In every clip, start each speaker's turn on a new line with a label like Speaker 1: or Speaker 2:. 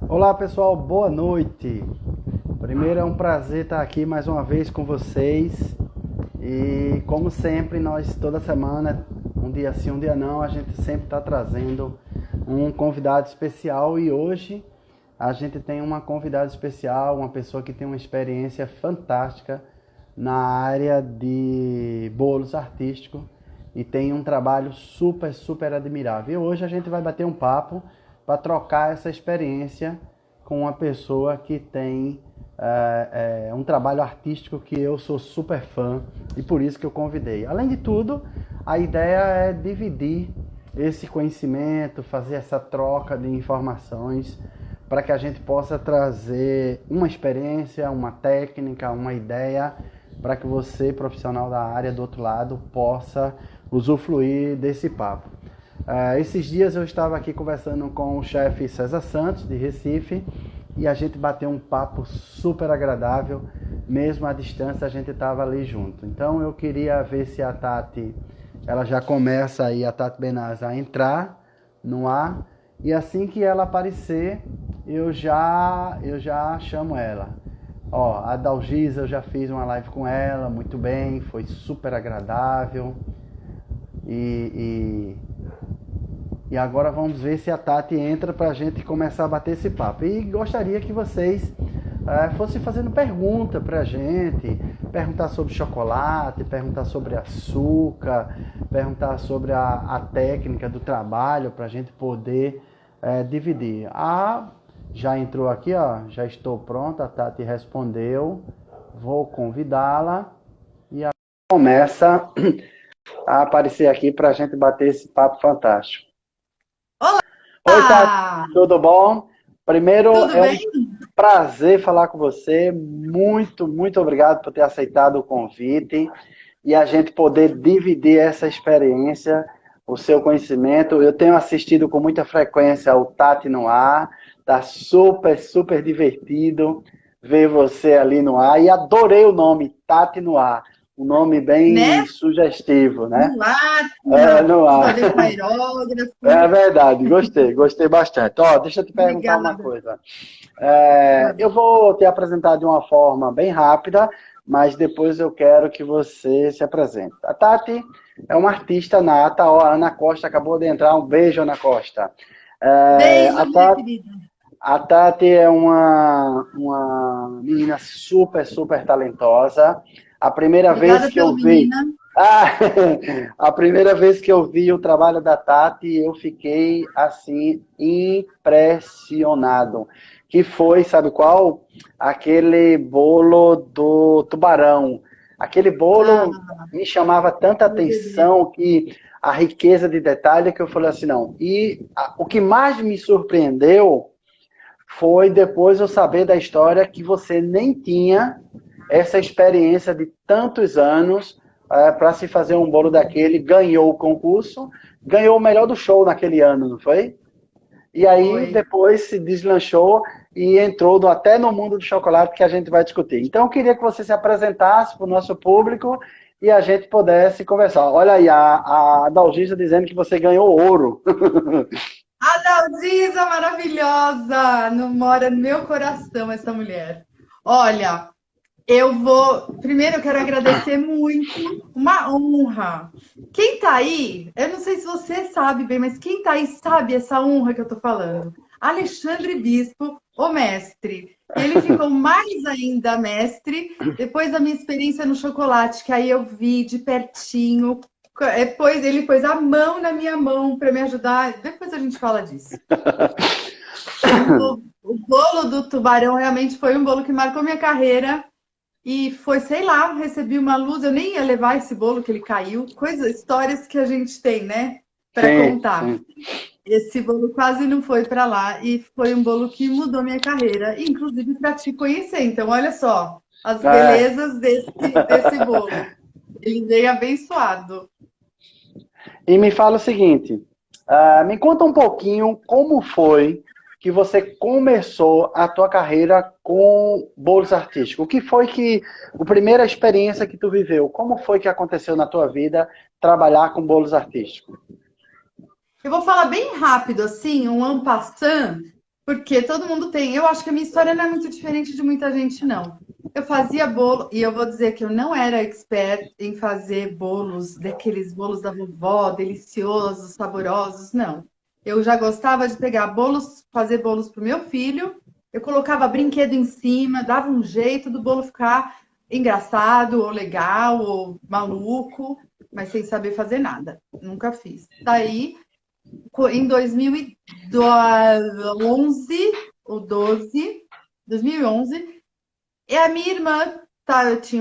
Speaker 1: Olá pessoal, boa noite. Primeiro é um prazer estar aqui mais uma vez com vocês. E como sempre, nós toda semana, um dia sim, um dia não, a gente sempre está trazendo um convidado especial. E hoje a gente tem uma convidada especial, uma pessoa que tem uma experiência fantástica na área de bolos artísticos e tem um trabalho super admirável. E hoje a gente vai bater um papo para trocar essa experiência com uma pessoa que tem um trabalho artístico que eu sou super fã e por isso que eu convidei. Além de tudo, a ideia é dividir esse conhecimento, fazer essa troca de informações para que a gente possa trazer uma experiência, uma técnica, uma ideia para que você, profissional da área do outro lado, possa usufruir desse papo. Esses dias eu estava aqui conversando com o chefe César Santos, de Recife, e a gente bateu um papo super agradável, mesmo à distância a gente estava ali junto. Então eu queria ver se a Tati, ela já começa aí, a Tati Benaz, a entrar no ar, e assim que ela aparecer, eu já chamo ela. Ó, a Dalgisa, eu já fiz uma live com ela, muito bem, foi super agradável. E agora vamos ver se a Tati entra para a gente começar a bater esse papo. E gostaria que vocês fossem fazendo pergunta para a gente, perguntar sobre chocolate, perguntar sobre açúcar, perguntar sobre a técnica do trabalho para a gente poder dividir. Já entrou aqui, ó, já estou pronta, a Tati respondeu, vou convidá-la e ela começa a aparecer aqui para a gente bater esse papo fantástico. Oi, Tati,
Speaker 2: Olá!
Speaker 1: tudo bom? Primeiro,
Speaker 2: Tudo
Speaker 1: é um
Speaker 2: bem?
Speaker 1: prazer falar com você. Muito obrigado por ter aceitado o convite e a gente poder dividir essa experiência, o seu conhecimento. Eu tenho assistido com muita frequência o Tati no ar, tá super divertido ver você ali no ar e adorei o nome Tati no ar, um nome
Speaker 2: Né?
Speaker 1: bem sugestivo, né?
Speaker 2: No ar,
Speaker 1: No
Speaker 2: tudo a
Speaker 1: ar.
Speaker 2: ver com aerógrafo.
Speaker 1: É verdade, gostei bastante. Ó, deixa eu te perguntar uma
Speaker 2: Obrigada.
Speaker 1: coisa.
Speaker 2: Ah,
Speaker 1: Eu vou te apresentar de uma forma bem rápida, mas depois eu quero que você se apresente. A Tati é uma artista nata, ó, a Ana Costa acabou de entrar, um beijo, Ana Costa. É,
Speaker 2: Beijo,
Speaker 1: a
Speaker 2: minha
Speaker 1: Tati,
Speaker 2: querida.
Speaker 1: a Tati é uma menina super talentosa. A primeira vez
Speaker 2: Obrigada
Speaker 1: que
Speaker 2: pelo
Speaker 1: eu vi.
Speaker 2: menina.
Speaker 1: Ah, a primeira vez que eu vi o trabalho da Tati, eu fiquei assim impressionado. Que foi, sabe qual? Aquele bolo do tubarão. Aquele
Speaker 2: Ah,
Speaker 1: bolo me chamava tanta
Speaker 2: meu bebê.
Speaker 1: atenção que a riqueza de detalhe que eu falei assim, não. O que mais me surpreendeu foi depois eu saber da história que você nem tinha essa experiência de tantos anos para se fazer um bolo daquele, ganhou o concurso, ganhou o melhor do show naquele ano, não foi? E aí
Speaker 2: Foi.
Speaker 1: depois se deslanchou e entrou até no mundo do chocolate que a gente vai discutir. Então eu queria que você se apresentasse para o nosso público e a gente pudesse conversar. Olha aí, a Dalgisa dizendo que você ganhou ouro.
Speaker 2: A Dalgisa maravilhosa! Não mora no meu coração essa mulher. Olha, eu vou. Primeiro, eu quero agradecer muito. Uma honra. Quem tá aí, eu não sei se você sabe bem, mas quem tá aí sabe essa honra que eu tô falando. Alexandre Bispo, o mestre. E ele ficou mais ainda mestre depois da minha experiência no chocolate, que aí eu vi de pertinho. Depois ele pôs a mão na minha mão para me ajudar. Depois a gente fala disso. O bolo do tubarão realmente foi um bolo que marcou minha carreira. E foi, sei lá, recebi uma luz, eu nem ia levar esse bolo que ele caiu. Coisas, histórias que a gente tem, né, para
Speaker 1: Sim,
Speaker 2: contar.
Speaker 1: sim.
Speaker 2: Esse bolo quase não foi para lá e foi um bolo que mudou minha carreira, inclusive para te conhecer. Então, olha só, as
Speaker 1: É.
Speaker 2: belezas desse bolo. Ele veio abençoado.
Speaker 1: E me fala o seguinte, me conta um pouquinho como foi que você começou a tua carreira com bolos artísticos? O que foi a primeira experiência que tu viveu? Como foi que aconteceu na tua vida trabalhar com bolos artísticos?
Speaker 2: Eu vou falar bem rápido, assim, um en passant, porque todo mundo tem. Eu acho que a minha história não é muito diferente de muita gente, não. Eu fazia bolo, e eu vou dizer que eu não era expert em fazer bolos, daqueles bolos da vovó, deliciosos, saborosos, não. Eu já gostava de pegar bolos, fazer bolos para o meu filho, eu colocava brinquedo em cima, dava um jeito do bolo ficar engraçado, ou legal, ou maluco, mas sem saber fazer nada. Nunca fiz. Daí em 2011 ou 12, 2011, e a minha irmã, tá, tem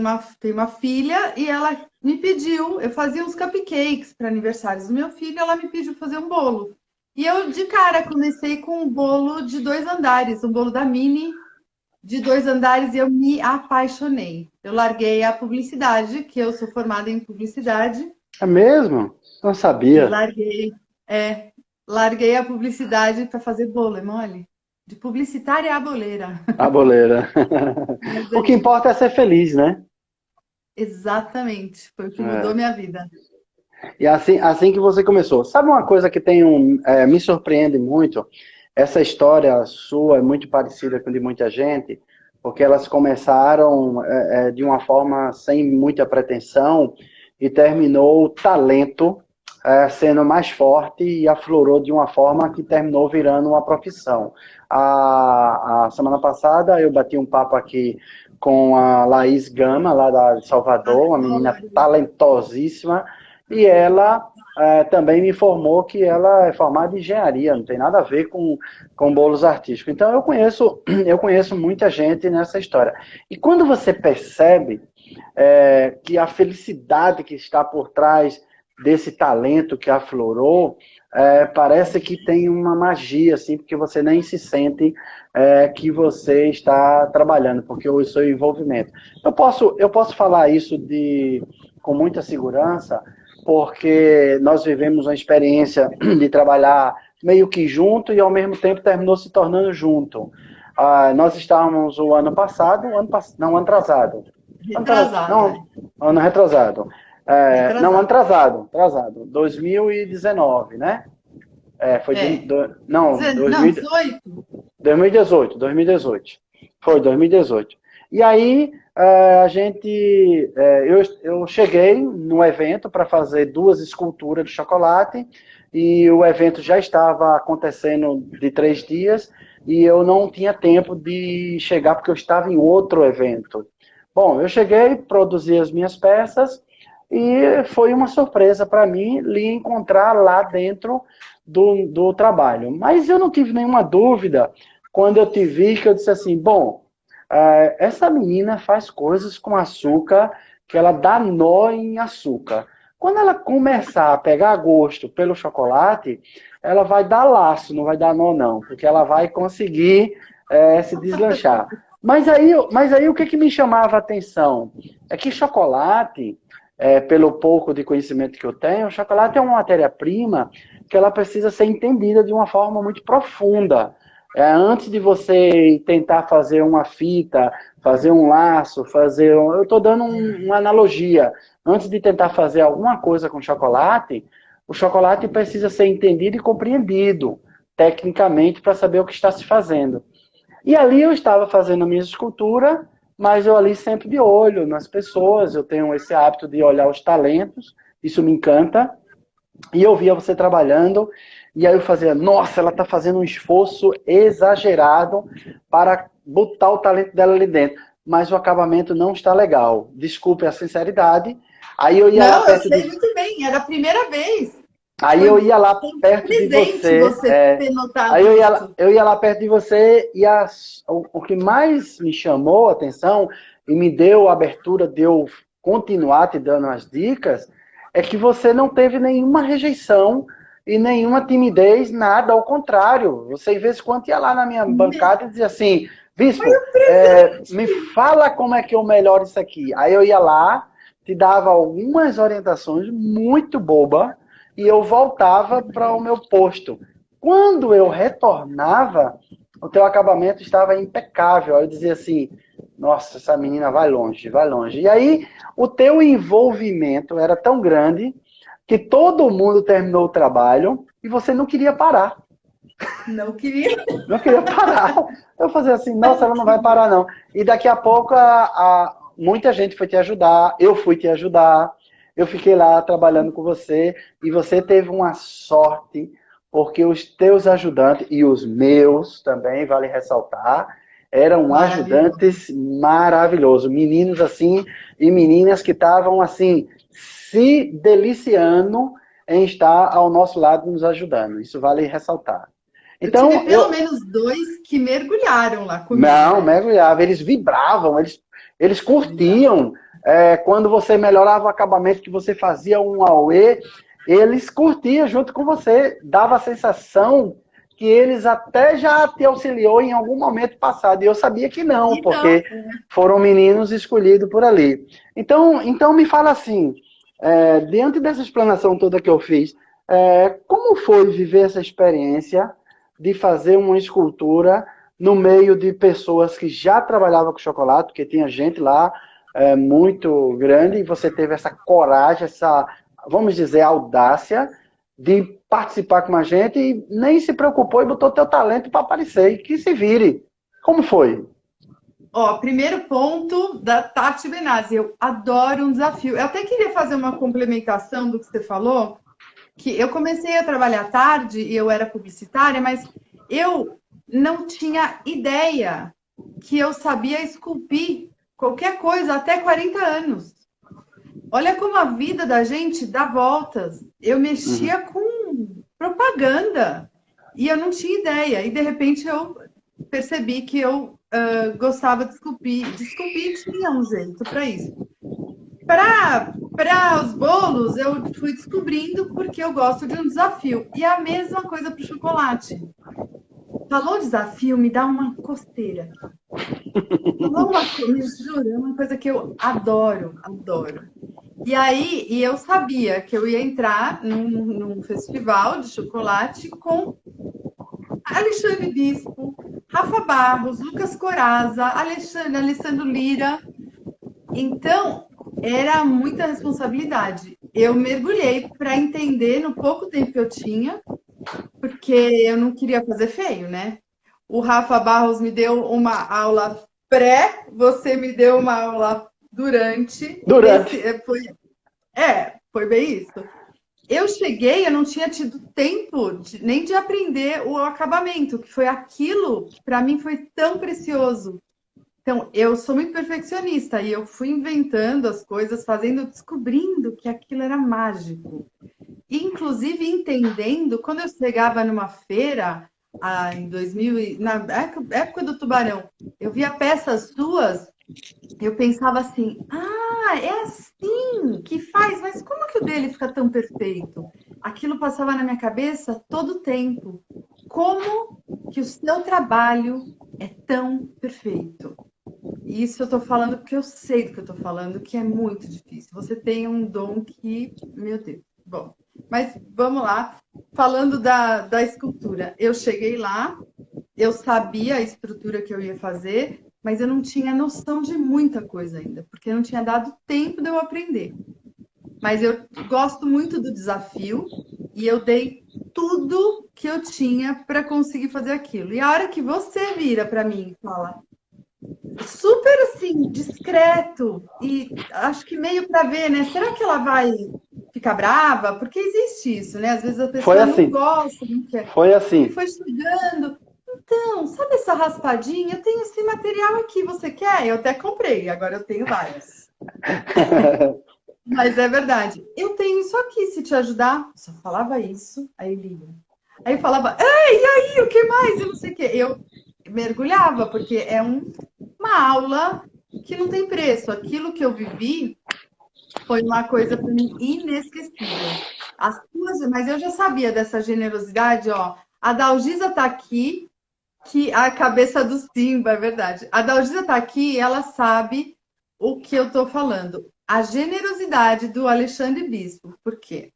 Speaker 2: uma filha e ela me pediu, eu fazia uns cupcakes para aniversários do meu filho, ela me pediu fazer um bolo. E eu, de cara, comecei com um bolo de 2 andares, um bolo da Mini de 2 andares, e eu me apaixonei. Eu larguei a publicidade, que eu sou formada em publicidade,
Speaker 1: É mesmo? Não
Speaker 2: e
Speaker 1: sabia.
Speaker 2: larguei a publicidade para fazer bolo, é mole? De publicitária a boleira.
Speaker 1: A boleira.
Speaker 2: Mas
Speaker 1: O
Speaker 2: é
Speaker 1: que
Speaker 2: isso.
Speaker 1: importa é ser feliz, né?
Speaker 2: Exatamente. Foi o que mudou
Speaker 1: É.
Speaker 2: minha vida.
Speaker 1: E assim que você começou. Sabe uma coisa que me surpreende muito? Essa história sua é muito parecida com a de muita gente, porque elas começaram de uma forma sem muita pretensão e terminou o talento sendo mais forte e aflorou de uma forma que terminou virando uma profissão. A semana passada eu bati um papo aqui com a Laís Gama, lá de Salvador, uma menina
Speaker 2: Adoro.
Speaker 1: talentosíssima, e ela também me informou que ela é formada em engenharia, não tem nada a ver com bolos artísticos. Então eu conheço muita gente nessa história. E quando você percebe que a felicidade que está por trás desse talento que aflorou, parece que tem uma magia, assim, porque você nem se sente que você está trabalhando, porque o seu envolvimento. Eu posso falar isso com muita segurança, porque nós vivemos uma experiência de trabalhar meio que junto e ao mesmo tempo terminou se tornando junto. Nós estávamos o ano passado, não, ano atrasado.
Speaker 2: Retrasada.
Speaker 1: Não, ano retrasado. Não, ano
Speaker 2: Retrasada.
Speaker 1: atrasado, 2019, né? Foi
Speaker 2: É.
Speaker 1: não,
Speaker 2: Não, 18.
Speaker 1: 2018. Foi 2018. E aí, eu cheguei no evento para fazer 2 esculturas de chocolate e o evento já estava acontecendo de 3 dias e eu não tinha tempo de chegar porque eu estava em outro evento. Bom, eu cheguei, produzi as minhas peças e foi uma surpresa para mim lhe encontrar lá dentro do trabalho. Mas eu não tive nenhuma dúvida quando eu te vi que eu disse assim, bom, essa menina faz coisas com açúcar que ela dá nó em açúcar. Quando ela começar a pegar gosto pelo chocolate, ela vai dar laço, não vai dar nó não, porque ela vai conseguir se deslanchar. Mas aí o que me chamava a atenção é que chocolate, pelo pouco de conhecimento que eu tenho, o chocolate é uma matéria-prima que ela precisa ser entendida de uma forma muito profunda. Antes de você tentar fazer uma fita, fazer um laço, eu estou dando uma analogia. Antes de tentar fazer alguma coisa com chocolate, o chocolate precisa ser entendido e compreendido tecnicamente para saber o que está se fazendo. E ali eu estava fazendo a minha escultura, mas eu ali sempre de olho nas pessoas, eu tenho esse hábito de olhar os talentos, isso me encanta. E eu via você trabalhando, e aí eu fazia, nossa, ela está fazendo um esforço exagerado para botar o talento dela ali dentro. Mas o acabamento não está legal. Desculpe a sinceridade. Aí eu ia lá
Speaker 2: Não, eu
Speaker 1: perto de,
Speaker 2: sei muito bem. Era a primeira vez.
Speaker 1: aí
Speaker 2: Foi
Speaker 1: eu ia lá
Speaker 2: muito
Speaker 1: perto de
Speaker 2: presente
Speaker 1: você.
Speaker 2: você ter
Speaker 1: Aí
Speaker 2: notado isso.
Speaker 1: eu ia lá perto de você e o que mais me chamou a atenção e me deu a abertura de eu continuar te dando as dicas é que você não teve nenhuma rejeição e nenhuma timidez, nada, ao contrário. Você, de vez em quando, ia lá na minha bancada e dizia assim, Bispo, me fala como é que eu melhoro isso aqui. Aí eu ia lá, te dava algumas orientações muito boba e eu voltava para o meu posto. Quando eu retornava, o teu acabamento estava impecável. Aí eu dizia assim, nossa, essa menina vai longe, vai longe. E aí, o teu envolvimento era tão grande que todo mundo terminou o trabalho e você não queria parar.
Speaker 2: Não queria.
Speaker 1: Não queria parar. Eu fazia assim, nossa, ela não vai parar não. E daqui a pouco muita gente foi te ajudar, eu fui te ajudar, eu fiquei lá trabalhando com você e você teve uma sorte, porque os teus ajudantes e os meus também, vale ressaltar, eram
Speaker 2: Maravilhoso.
Speaker 1: ajudantes maravilhosos, meninos assim e meninas que estavam assim se deliciando em estar ao nosso lado nos ajudando. Isso vale ressaltar.
Speaker 2: Eu tive
Speaker 1: Então,
Speaker 2: pelo menos dois que mergulharam lá comigo,
Speaker 1: não,
Speaker 2: né?
Speaker 1: mergulhava, eles vibravam, eles
Speaker 2: Vibraram.
Speaker 1: curtiam. Quando você melhorava o acabamento, que você fazia um auê, eles curtiam junto com você. Dava a sensação que eles até já te auxiliou em algum momento passado. E eu sabia que não,
Speaker 2: E não.
Speaker 1: porque foram meninos escolhidos por ali. Então me fala assim, diante dessa explanação toda que eu fiz, como foi viver essa experiência de fazer uma escultura no meio de pessoas que já trabalhavam com chocolate, porque tinha gente lá muito grande, e você teve essa coragem, essa, vamos dizer, audácia de participar com a gente e nem se preocupou e botou teu talento para aparecer, e que se vire. Como foi?
Speaker 2: Ó, primeiro ponto da Tati Benazzi. Eu adoro um desafio. Eu até queria fazer uma complementação do que você falou, que eu comecei a trabalhar tarde e eu era publicitária, mas eu não tinha ideia que eu sabia esculpir qualquer coisa até 40 anos. Olha como a vida da gente dá voltas. Eu
Speaker 1: Uhum.
Speaker 2: mexia com propaganda e eu não tinha ideia. E de repente eu percebi que eu gostava de esculpir. De esculpir tinha um jeito para isso. Para os bolos, eu fui descobrindo porque eu gosto de um desafio. E a mesma coisa para o chocolate. Falou desafio, me dá uma coceira. Falou uma coisa, me juro, é uma coisa que eu adoro, adoro. E aí, e eu sabia que eu ia entrar num festival de chocolate com Alexandre Bispo, Rafa Barros, Lucas Corazza, Alessandro Lira. Então, era muita responsabilidade. Eu mergulhei para entender no pouco tempo que eu tinha, porque eu não queria fazer feio, né? O Rafa Barros me deu uma aula pré, você me deu uma aula durante.
Speaker 1: Durante.
Speaker 2: Foi bem isso. Eu cheguei, eu não tinha tido tempo nem de aprender o acabamento, que foi aquilo que para mim foi tão precioso. Então, eu sou muito perfeccionista e eu fui inventando as coisas, fazendo, descobrindo que aquilo era mágico. Inclusive entendendo, quando eu chegava numa feira, em 2000, na época do Tubarão, eu via peças suas, eu pensava assim, é assim que faz, mas como que o dele fica tão perfeito? Aquilo passava na minha cabeça todo o tempo. Como que o seu trabalho é tão perfeito? E isso eu tô falando porque eu sei do que eu tô falando, que é muito difícil. Você tem um dom que, meu Deus. Bom, mas vamos lá. Falando da escultura, eu cheguei lá, eu sabia a estrutura que eu ia fazer, mas eu não tinha noção de muita coisa ainda, porque não tinha dado tempo de eu aprender. Mas eu gosto muito do desafio e eu dei tudo que eu tinha para conseguir fazer aquilo. E a hora que você vira para mim e fala, super assim, discreto, e acho que meio para ver, né? Será que ela vai ficar brava? Porque existe isso, né? Às vezes a
Speaker 1: Foi
Speaker 2: pessoa não
Speaker 1: assim.
Speaker 2: gosta, não quer.
Speaker 1: Foi
Speaker 2: E
Speaker 1: assim.
Speaker 2: foi chegando. Então, sabe essa raspadinha? Eu tenho esse material aqui, você quer? Eu até comprei, agora eu tenho vários. Mas é verdade. Eu tenho isso aqui, se te ajudar. Só falava isso, aí ele ia. Aí falava, ei, e aí, o que mais? Eu não sei o quê. Eu mergulhava, porque é uma aula que não tem preço. Aquilo que eu vivi foi uma coisa para mim inesquecível. Mas eu já sabia dessa generosidade, ó. A Dalgisa tá aqui, que a cabeça do Simba, é verdade. A Dalgisa tá aqui, ela sabe o que eu tô falando. A generosidade do Alexandre Bispo. Por quê?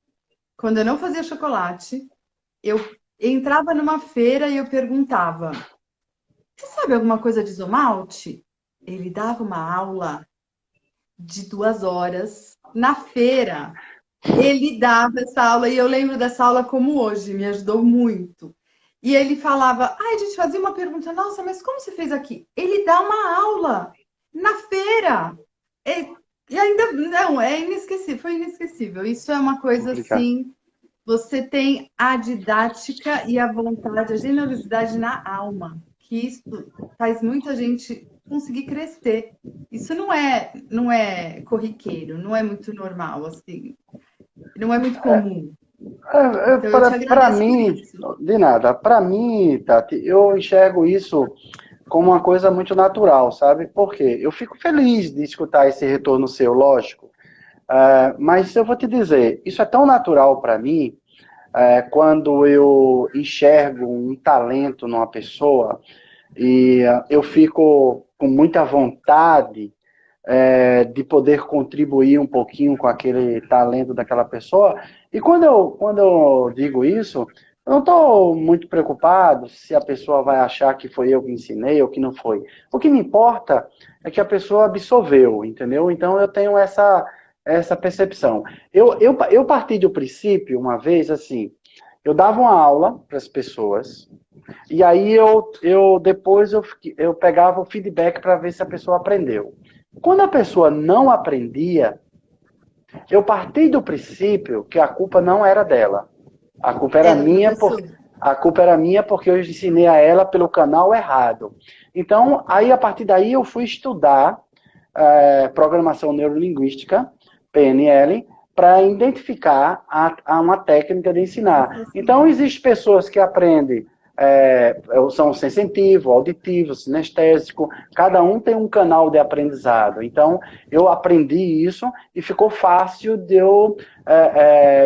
Speaker 2: Quando eu não fazia chocolate, eu entrava numa feira e eu perguntava: você sabe alguma coisa de isomalte? Ele dava uma aula de 2 horas na feira. Ele dava essa aula e eu lembro dessa aula como hoje, me ajudou muito. E ele falava, ai, a gente fazia uma pergunta, nossa, mas como você fez aqui? Ele dá uma aula na feira. E ainda, não, é inesquecível, foi inesquecível. Isso é uma coisa
Speaker 1: Complicado.
Speaker 2: assim, você tem a didática e a vontade, a generosidade na alma, que isso faz muita gente conseguir crescer. Isso não é corriqueiro, não é muito normal, assim, não é muito comum. Então eu te
Speaker 1: Para
Speaker 2: agradeço por
Speaker 1: mim,
Speaker 2: isso.
Speaker 1: de nada, para mim, Tati, eu enxergo isso como uma coisa muito natural, sabe? Por quê? Eu fico feliz de escutar esse retorno seu, lógico. Mas eu vou te dizer, isso é tão natural para mim, quando eu enxergo um talento numa pessoa e eu fico com muita vontade de poder contribuir um pouquinho com aquele talento daquela pessoa. E quando eu digo isso, eu não estou muito preocupado se a pessoa vai achar que foi eu que ensinei ou que não foi. O que me importa é que a pessoa absorveu, entendeu? Então eu tenho essa percepção. Eu parti do princípio, uma vez, assim, eu dava uma aula para as pessoas, e aí depois eu pegava o feedback para ver se a pessoa aprendeu. Quando a pessoa não aprendia, eu parti do princípio que a culpa não era dela. A culpa era
Speaker 2: Era
Speaker 1: minha
Speaker 2: professor.
Speaker 1: a culpa era minha porque eu ensinei a ela pelo canal errado. Então, aí a partir daí eu fui estudar programação neurolinguística, PNL, para identificar uma técnica de ensinar. Então, existem pessoas que aprendem, são sensitivo, auditivo, sinestésico, cada um tem um canal de aprendizado. Então, eu aprendi isso e ficou fácil de eu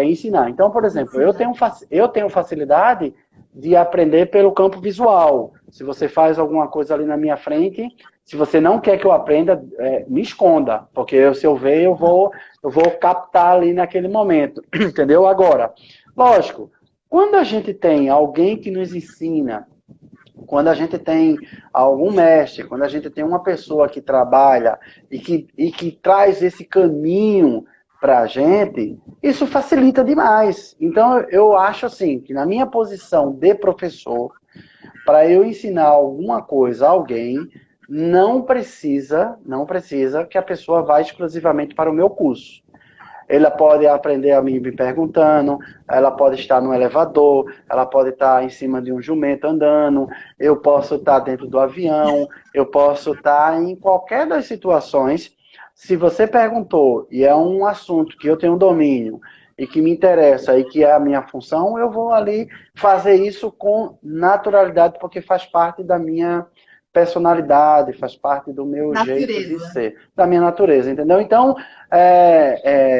Speaker 1: ensinar. Então, por exemplo,
Speaker 2: Ensinar.
Speaker 1: eu tenho facilidade de aprender pelo campo visual. Se você faz alguma coisa ali na minha frente, se você não quer que eu aprenda, me esconda, porque se eu ver, eu vou captar ali naquele momento, entendeu? Agora, lógico, quando a gente tem alguém que nos ensina, quando a gente tem algum mestre, quando a gente tem uma pessoa que trabalha e que traz esse caminho para a gente, isso facilita demais. Então, eu acho assim, que na minha posição de professor, para eu ensinar alguma coisa a alguém, não precisa que a pessoa vá exclusivamente para o meu curso. Ela pode aprender a mim me perguntando, ela pode estar no elevador, ela pode estar em cima de um jumento andando, eu posso estar dentro do avião, eu posso estar em qualquer das situações. Se você perguntou e é um assunto que eu tenho domínio e que me interessa e que é a minha função, eu vou ali fazer isso com naturalidade, porque faz parte da minha personalidade, faz parte do meu jeito de
Speaker 2: Natureza.
Speaker 1: ser, da minha natureza, entendeu? Então,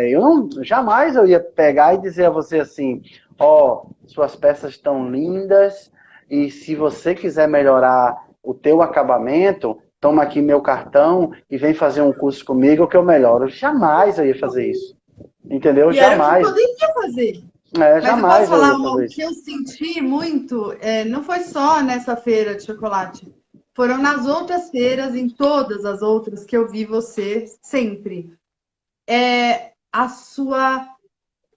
Speaker 1: eu não, jamais eu ia pegar e dizer a você assim, ó, suas peças estão lindas e se você quiser melhorar o teu acabamento, toma aqui meu cartão e vem fazer um curso comigo que eu melhoro. Jamais eu ia fazer isso, entendeu?
Speaker 2: E era o que
Speaker 1: Jamais,
Speaker 2: poderia fazer. Mas eu posso
Speaker 1: jamais eu
Speaker 2: falar
Speaker 1: ia fazer
Speaker 2: o que
Speaker 1: isso.
Speaker 2: eu senti muito, não foi só nessa feira de chocolate. Foram nas outras feiras, em todas as outras que eu vi você sempre. A sua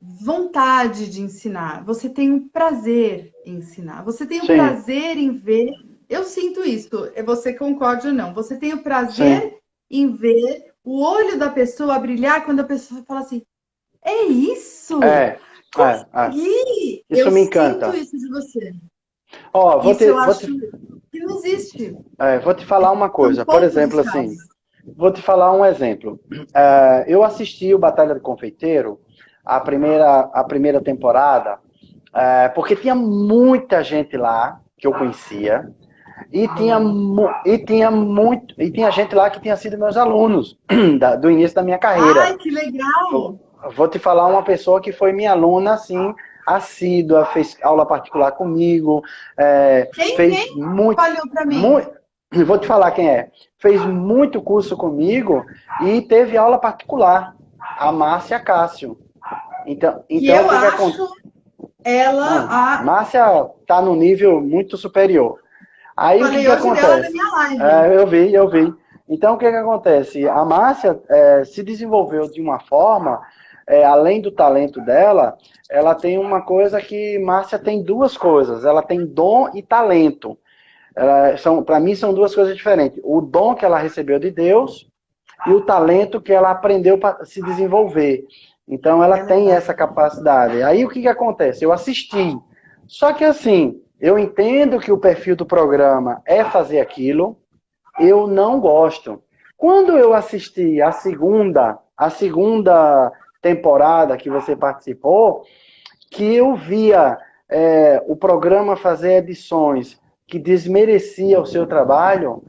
Speaker 2: vontade de ensinar. Você tem um prazer em ensinar. Você tem um
Speaker 1: Sim,
Speaker 2: prazer em ver. Eu sinto isso. Você concorda ou não? Você tem o
Speaker 1: sim,
Speaker 2: prazer em ver o olho da pessoa brilhar quando a pessoa fala assim: é isso?
Speaker 1: é,
Speaker 2: Consegui!
Speaker 1: isso
Speaker 2: Eu
Speaker 1: me
Speaker 2: sinto
Speaker 1: encanta.
Speaker 2: isso de você.
Speaker 1: Ó,
Speaker 2: Isso eu acho que não existe.
Speaker 1: vou te falar uma
Speaker 2: São
Speaker 1: coisa, por
Speaker 2: poucos os
Speaker 1: exemplo, assim,
Speaker 2: casos.
Speaker 1: vou te falar um exemplo. Eu assisti o Batalha do Confeiteiro, a primeira temporada, porque tinha muita gente lá que eu conhecia e tinha gente lá que tinha sido meus alunos do início da minha carreira.
Speaker 2: Ai, que legal!
Speaker 1: Vou te falar uma pessoa que foi minha aluna assim assídua, fez aula particular comigo, fez
Speaker 2: Quem
Speaker 1: muito,
Speaker 2: falhou para mim?
Speaker 1: muito, vou te falar quem é. Fez muito curso comigo e teve aula particular, a Márcia Cássio. Então,
Speaker 2: Que
Speaker 1: o
Speaker 2: eu
Speaker 1: que que
Speaker 2: acho
Speaker 1: acontece?
Speaker 2: ela,
Speaker 1: Não, Márcia está num nível muito superior. Aí o que
Speaker 2: falei
Speaker 1: que
Speaker 2: hoje dela na
Speaker 1: acontece?
Speaker 2: minha live.
Speaker 1: Eu vi. Então o que que acontece? A Márcia se desenvolveu de uma forma, além do talento dela, ela tem uma coisa que Márcia tem duas coisas. Ela tem dom e talento. Para mim são duas coisas diferentes. O dom que ela recebeu de Deus e o talento que ela aprendeu para se desenvolver. Então ela
Speaker 2: É
Speaker 1: tem
Speaker 2: verdade.
Speaker 1: essa capacidade. Aí o que que acontece? Eu assisti. Só que assim, eu entendo que o perfil do programa é fazer aquilo, eu não gosto. Quando eu assisti a segunda temporada que você participou, que eu via o programa fazer edições que desmerecia o seu trabalho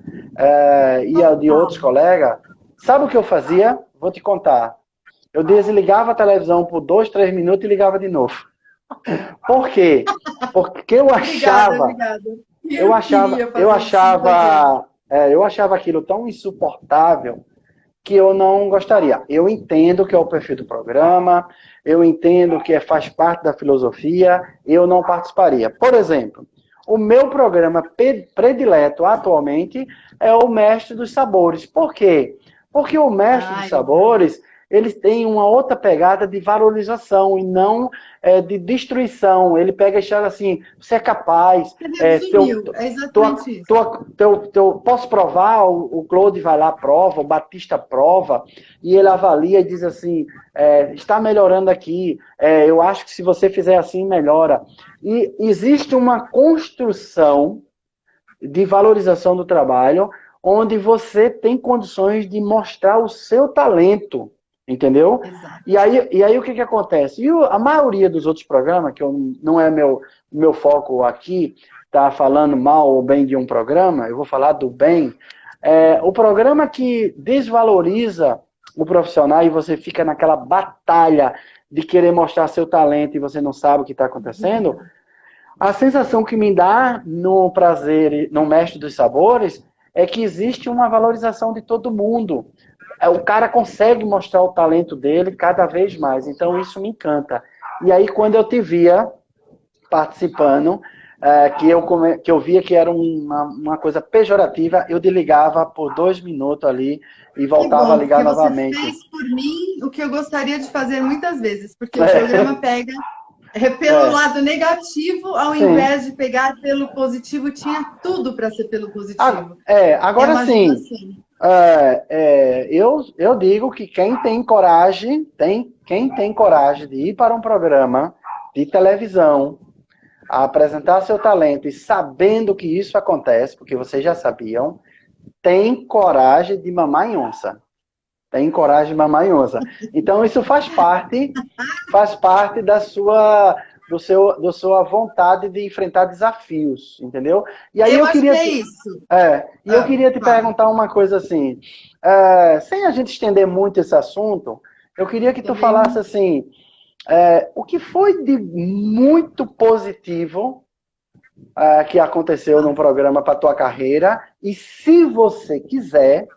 Speaker 1: e a de outros
Speaker 2: Total.
Speaker 1: colegas, sabe o que eu fazia? Vou te contar. Eu desligava a televisão por 2, 3 minutos e ligava de novo. Por quê? Porque eu
Speaker 2: Obrigada,
Speaker 1: achava,
Speaker 2: obrigada.
Speaker 1: eu
Speaker 2: Eu
Speaker 1: achava,
Speaker 2: queria
Speaker 1: eu
Speaker 2: fazer isso muitas vezes.
Speaker 1: achava, eu achava aquilo tão insuportável que eu não gostaria. Eu entendo que é o perfil do programa, eu entendo que faz parte da filosofia, eu não participaria. Por exemplo, o meu programa predileto atualmente é o Mestre dos Sabores. Por quê? Porque o Mestre dos
Speaker 2: Ai, legal.
Speaker 1: Sabores, eles têm uma outra pegada de valorização e não de destruição. Ele pega e fala assim, você é capaz,
Speaker 2: Você
Speaker 1: teu,
Speaker 2: resumiu, é exatamente isso.
Speaker 1: posso provar? O Claude vai lá, prova, o Batista prova, e ele avalia e diz assim, está melhorando aqui, eu acho que se você fizer assim, melhora. E existe uma construção de valorização do trabalho, onde você tem condições de mostrar o seu talento, entendeu?
Speaker 2: Exato.
Speaker 1: E aí o que acontece? A maioria dos outros programas, que não é meu foco aqui, tá falando mal ou bem de um programa, eu vou falar do bem. O programa que desvaloriza o profissional e você fica naquela batalha de querer mostrar seu talento e você não sabe o que está acontecendo, a sensação que me dá no prazer, no Mestre dos Sabores, é que existe uma valorização de todo mundo. O cara consegue mostrar o talento dele cada vez mais. Então isso me encanta. E aí quando eu te via participando, que eu via que era uma coisa pejorativa, eu desligava por 2 minutos ali e
Speaker 2: Que
Speaker 1: voltava a
Speaker 2: bom,
Speaker 1: ligar
Speaker 2: porque você
Speaker 1: novamente.
Speaker 2: fez por mim o que eu gostaria de fazer muitas vezes, porque o programa
Speaker 1: É,
Speaker 2: pega pelo
Speaker 1: é,
Speaker 2: lado negativo, ao
Speaker 1: sim.
Speaker 2: invés de pegar pelo positivo, tinha tudo para ser pelo positivo. É
Speaker 1: Agora
Speaker 2: uma
Speaker 1: sim,
Speaker 2: judiação.
Speaker 1: eu digo que quem tem coragem de ir para um programa de televisão, a apresentar seu talento e sabendo que isso acontece, porque vocês já sabiam, tem coragem de mamar em onça. Tem coragem de mamar em onça. Então isso faz parte da sua vontade de enfrentar desafios, entendeu? E aí
Speaker 2: Eu
Speaker 1: eu
Speaker 2: acho que
Speaker 1: queria
Speaker 2: é
Speaker 1: te,
Speaker 2: isso.
Speaker 1: eu queria te
Speaker 2: Fala,
Speaker 1: perguntar uma coisa assim, sem a gente estender muito esse assunto, eu queria que tu falasse
Speaker 2: também.
Speaker 1: assim, o que foi de muito positivo que aconteceu num programa para tua carreira e se você quiser,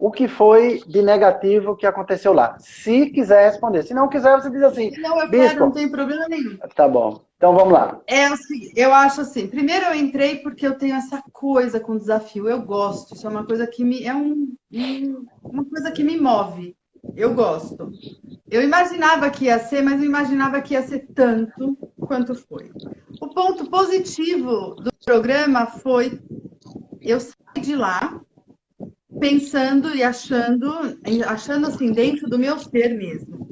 Speaker 1: o que foi de negativo que aconteceu lá? Se quiser responder. Se não quiser, você diz assim,
Speaker 2: Se não, eu quero, não
Speaker 1: bispo,
Speaker 2: tem problema nenhum.
Speaker 1: tá bom. Então vamos lá.
Speaker 2: Eu acho assim, primeiro eu entrei porque eu tenho essa coisa com desafio, eu gosto, isso é uma coisa que uma coisa que me move, eu gosto. Eu imaginava que ia ser, mas não imaginava que ia ser tanto quanto foi. O ponto positivo do programa foi eu sair de lá pensando e achando assim, dentro do meu ser mesmo.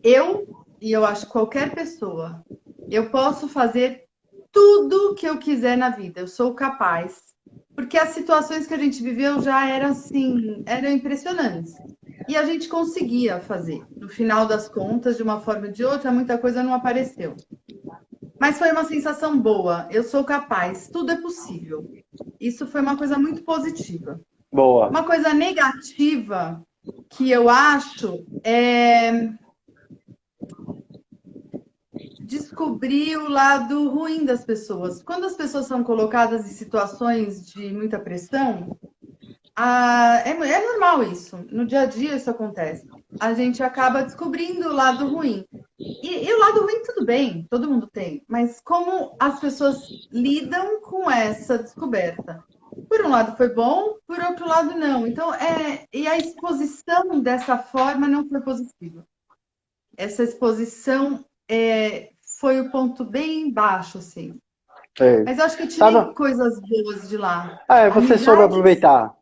Speaker 2: E eu acho qualquer pessoa, eu posso fazer tudo que eu quiser na vida, eu sou capaz. Porque as situações que a gente viveu já eram assim, eram impressionantes. E a gente conseguia fazer. No final das contas, de uma forma ou de outra, muita coisa não apareceu. Mas foi uma sensação boa. Eu sou capaz, tudo é possível. Isso foi uma coisa muito positiva.
Speaker 1: Boa.
Speaker 2: Uma coisa negativa que eu acho é descobrir o lado ruim das pessoas. Quando as pessoas são colocadas em situações de muita pressão, é normal isso. No dia a dia isso acontece. A gente acaba descobrindo o lado ruim. E o lado ruim, tudo bem, todo mundo tem, mas como as pessoas lidam com essa descoberta? Por um lado foi bom, por outro lado não. Então, e a exposição dessa forma não foi positiva. Essa exposição foi o ponto bem baixo, assim.
Speaker 1: É.
Speaker 2: Mas eu acho que eu tirei
Speaker 1: Sabe?
Speaker 2: coisas boas de lá.
Speaker 1: Você soube
Speaker 2: Amizades.
Speaker 1: aproveitar.